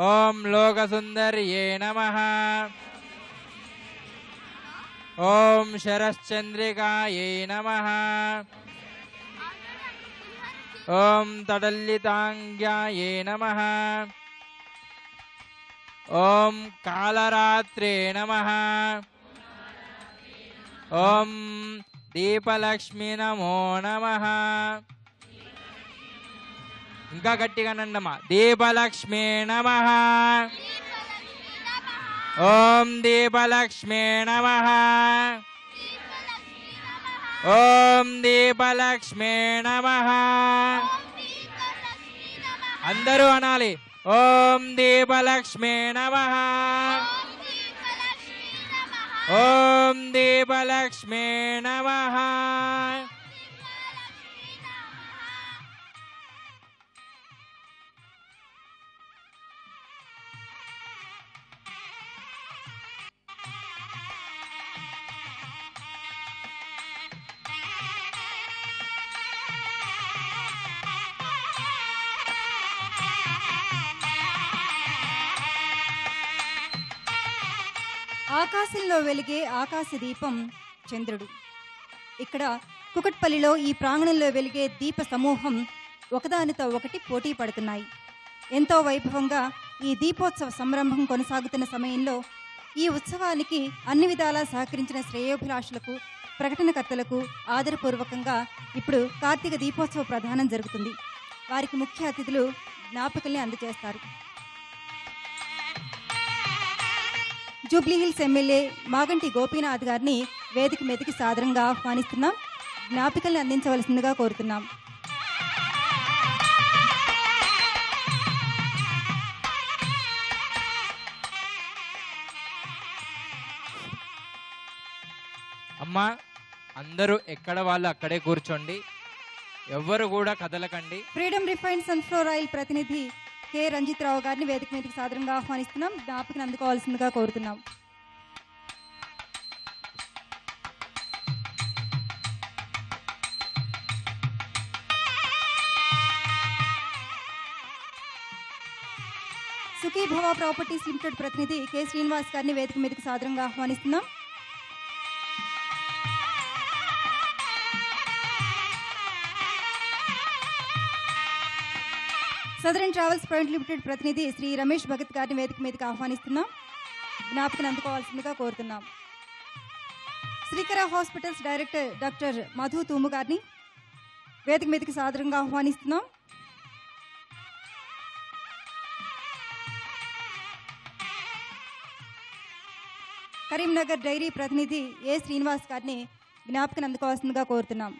ఓం లోకసుందర్యే నమః. ఓం శరశ్చంద్రికాయై నమః. ఓం తడల్లితాంగ్యాయే నమః. ఓం కాళరాత్రే నమః. ఓం దీపలక్ష్మి నమో నమః. ఇంకా గట్టిగా నండమ్మా. దీపలక్ష్మి నమః. ఓం దీపలక్ష్మి నమః. ఓం దీపలక్ష్మి నమః. అందరూ అనాలి. ఓం దీపలక్ష్మి నమః. ఓం దీపలక్ష్మి నమః. ఆకాశంలో వెలిగే ఆకాశ దీపం చంద్రుడు. ఇక్కడ కుకట్పల్లిలో ఈ ప్రాంగణంలో వెలిగే దీప సమూహం ఒకదానితో ఒకటి పోటీ పడుతున్నాయి. ఎంతో వైభవంగా ఈ దీపోత్సవ సంరంభం కొనసాగుతున్న సమయంలో ఈ ఉత్సవానికి అన్ని విధాలా సహకరించిన శ్రేయోభిలాషులకు, ప్రకటనకర్తలకు ఆదరపూర్వకంగా ఇప్పుడు కార్తీక దీపోత్సవ ప్రధానం జరుగుతుంది. వారికి ముఖ్య అతిథులు జ్ఞాపికల్ని అందజేస్తారు. జూబ్లీహిల్స్ ఎమ్మెల్యే మాగంటి గోపీనాథ్ గారిని వేదిక మీదకి సాదరంగా ఆహ్వానిస్తున్నాం. జ్ఞాపికల్ని అందించవలసిందిగా కోరుతున్నాం. అమ్మా, అందరూ ఎక్కడ వాళ్ళు అక్కడే కూర్చోండి. ఎవ్వరు కూడా కదలకండి. ఫ్రీడమ్ రిఫైన్డ్ సన్ఫ్లవర్ ఆయిల్ ప్రతినిధి కె రంజిత్ రావు గారిని వేదిక మీదకి సాదరంగా ఆహ్వానిస్తున్నాం. జ్ఞాపికను అందుకోవాల్సిందిగా కోరుతున్నాం. సుఖీ భవ ప్రాపర్టీస్ లిమిటెడ్ ప్రతినిధి కె శ్రీనివాస్ గారిని వేదిక మీదకి సాదరంగా ఆహ్వానిస్తున్నాం. సదరన్ ట్రావెల్స్ ప్రైవేట్ లిమిటెడ్ ప్రతినిధి శ్రీ రమేష్ భగత్ గారిని వేదిక మీదకి ఆహ్వానిస్తున్నాం. జ్ఞాపకను అందుకోవాల్సిందిగా కోరుతున్నాం. శ్రీకర హాస్పిటల్స్ డైరెక్టర్ డాక్టర్ మధు తూము గారిని వేదిక మీదకి సాదరంగా ఆహ్వానిస్తున్నాం. కరీంనగర్ డైరీ ప్రతినిధి ఏ శ్రీనివాస్ గారిని జ్ఞాపకను అందుకోవాల్సిందిగా కోరుతున్నాం.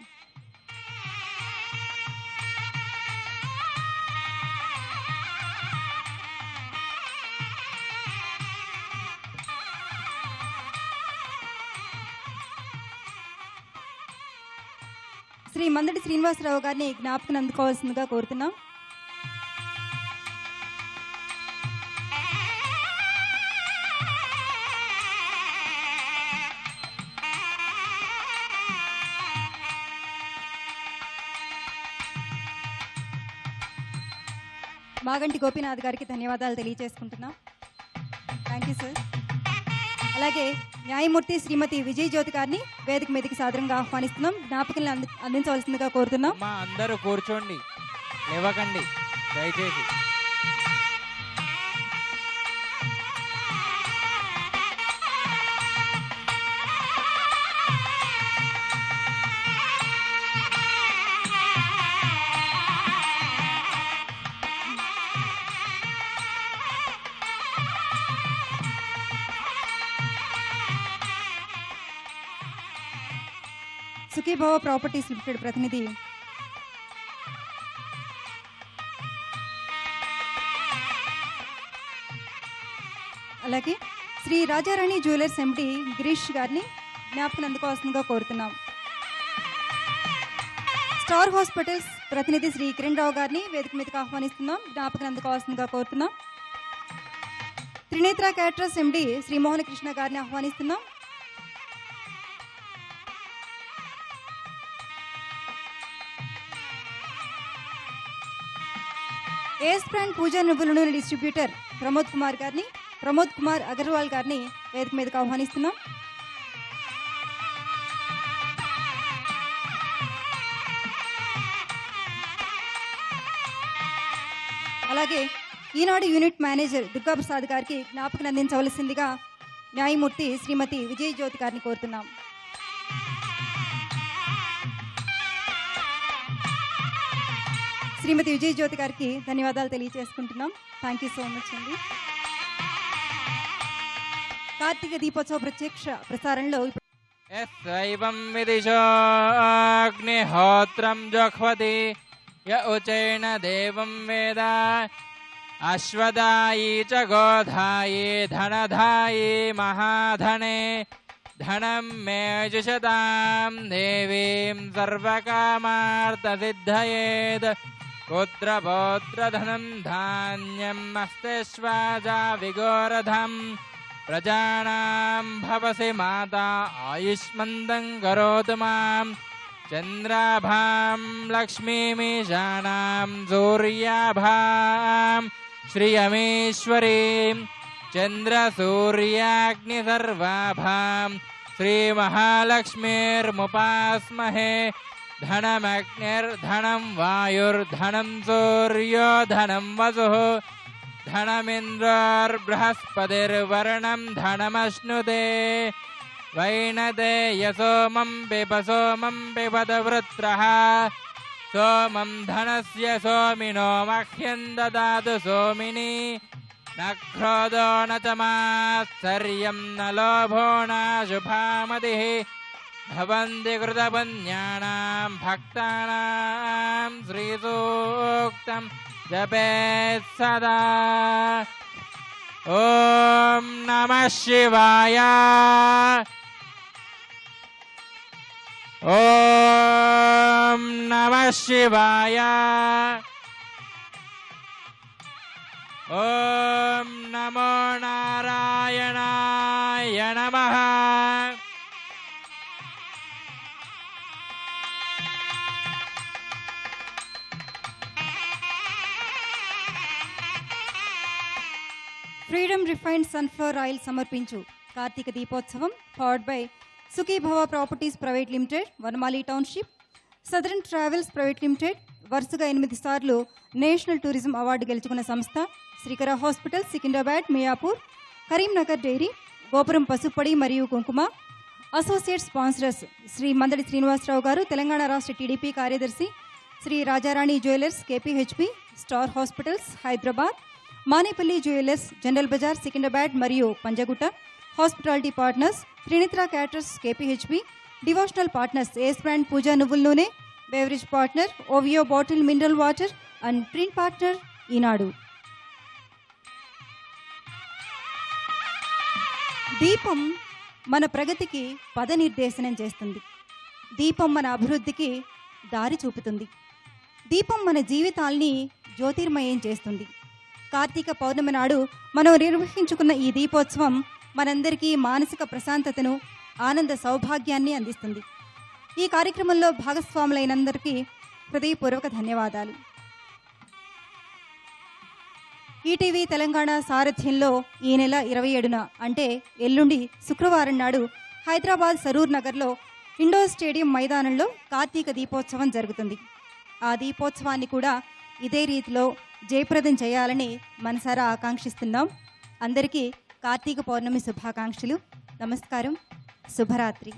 శ్రీ మందడి శ్రీనివాసరావు గారిని జ్ఞాపకం అందుకోవాల్సిందిగా కోరుతున్నాం. మాగంటి గోపీనాథ్ గారికి ధన్యవాదాలు తెలియజేసుకుంటున్నాం. Thank you sir. అలాగే న్యాయమూర్తి శ్రీమతి విజయ్ జ్యోతి గారిని వేదిక మీదకి సాదరంగా ఆహ్వానిస్తున్నాం. జ్ఞాపకాలను అందించవలసిందిగా కోరుతున్నాం. అమ్మా అందరూ కూర్చోండి, లేవకండి దయచేసి. సుఖీభవ ప్రాపర్టీస్ లిమిటెడ్ ప్రతినిధి అలాగే శ్రీ రాజారాణి జ్యువెలర్స్ ఎండి గిరీష్ గారిని జ్ఞాపకం అందుకోవాల్సిందిగా కోరుతున్నాం. స్టార్ హాస్పిటల్స్ ప్రతినిధి శ్రీ కిరణ్ రావు గారిని వేదిక మీదకి ఆహ్వానిస్తున్నాం. జ్ఞాపకం అందుకోవాల్సిందిగా కోరుతున్నాం. త్రినేత్ర క్యాటరర్స్ ఎండి శ్రీ మోహన కృష్ణ గారిని ఆహ్వానిస్తున్నాం. ఏస్ బ్రాండ్ పూజా నువ్వుల నూనె డిస్ట్రిబ్యూటర్ ప్రమోద్ కుమార్ అగర్వాల్ గారిని వేదిక మీదకి ఆహ్వానిస్తున్నాం. అలాగే ఈనాడు యూనిట్ మేనేజర్ దుర్గాప్రసాద్ గారికి జ్ఞాపకం అందించవలసిందిగా న్యాయమూర్తి శ్రీమతి విజయ్ జ్యోతి గారిని కోరుతున్నాం. శ్రీమతి విజయ్ జ్యోతి గారికి ధన్యవాదాలు తెలియజేసుకుంటున్నాం. థ్యాంక్ యూ సో మచ్ అండి. కార్తీక దీపోత్సవ ప్రత్యక్ష ప్రసారంలో ఎస్సైవం విదిశోగ్నిహోత్రం జోఖ్వతి య ఉచైన దేవం వేద అశ్వదాయీ చ గోధాయీ ధనధాయీ మహాధనే ధనం మే జుషతాం దేవీం సర్వకామార్థసిద్ధయేద్ పుత్రపౌత్రధనం ధాన్యం మస్తేష్వాజా విగోరధం ప్రజానాం భవసి మాతా ఆయుష్మంతం కరోతు మాం చంద్రాభాం లక్ష్మీమీశానాం సూర్యాభాం శ్రియమేశ్వరీం చంద్రసూర్యాగ్నిసర్వాభాం శ్రీమహాలక్ష్మీర్ముపాస్మహే ధనమగ్నిర్ధనం వాయుర్ధనం సూర్యో ధనం వసుః ధనమింద్రోర్బృహస్పతిర్వర్ణం ధనమశ్నుతే వైనదేయ సోమం పిబద వృత్రః సోమం ధనస్య సోమినో మహ్యం దదాతు సోమిని న క్రోధో న చ మాత్సర్యం న లోభో నాశుభామతిః భవంతి కృతపుణ్యానాం భక్తానాం శ్రీసూక్తం జపేత్ సదా. ఓం నమః శివాయ. ఓం నమః శివాయ. ఓం నమో నారాయణాయ నమః. ఫ్రీడమ్ రిఫైన్డ్ సన్ఫ్లవర్ ఆయిల్ సమర్పించు Karthika Deepotsavam powered by Sukhibhava properties private limited, Vanamali township, southern travels private limited, వరుసగా 8 సార్లు నేషనల్ టూరిజం అవార్డు గెలుచుకున్న సంస్థ, శ్రీకర హాస్పిటల్, సికింద్రాబాద్, మియాపూర్, కరీంనగర్ డైరీ, గోపురం పసుపొడి మరియు కుంకుమ. అసోసియేట్ స్పాన్సరర్స్ శ్రీ మందడి శ్రీనివాసరావు గారు, తెలంగాణ రాష్ట్ర టీడీపీ కార్యదర్శి, Shri Rajarani jewellers KPHP, star hospitals Hyderabad, Manepalli jewellers general bazaar Secunderabad మరియు Panjagutta, hospitality partners Trinetra caterers KPHP, devotional partners ace brand Pooja నువ్వుల నూనె, beverage partner Oviyo bottle mineral water and print partner Eenadu. దీపం మన ప్రగతికి పదనిర్దేశనం చేస్తుంది. దీపం మన అభివృద్ధికి దారి చూపుతుంది. దీపం మన జీవితాల్ని జ్యోతిర్మయం చేస్తుంది. కార్తీక పౌర్ణమి నాడు మనం నిర్వహించుకున్న ఈ దీపోత్సవం మనందరికీ మానసిక ప్రశాంతతను, ఆనంద సౌభాగ్యాన్ని అందిస్తుంది. ఈ కార్యక్రమంలో భాగస్వాములైనందరికీ హృదయపూర్వక ధన్యవాదాలు. ఈటీవీ తెలంగాణ సారథ్యంలో ఈ నెల 27న అంటే ఎల్లుండి శుక్రవారం నాడు హైదరాబాద్ సరూర్ నగర్లో ఇండోర్ స్టేడియం మైదానంలో కార్తీక దీపోత్సవం జరుగుతుంది. ఆ దీపోత్సవాన్ని కూడా ఇదే రీతిలో జయప్రదం చేయాలని మనసారా ఆకాంక్షిస్తున్నాం. అందరికీ కార్తీక పౌర్ణమి శుభాకాంక్షలు. నమస్కారం. శుభరాత్రి.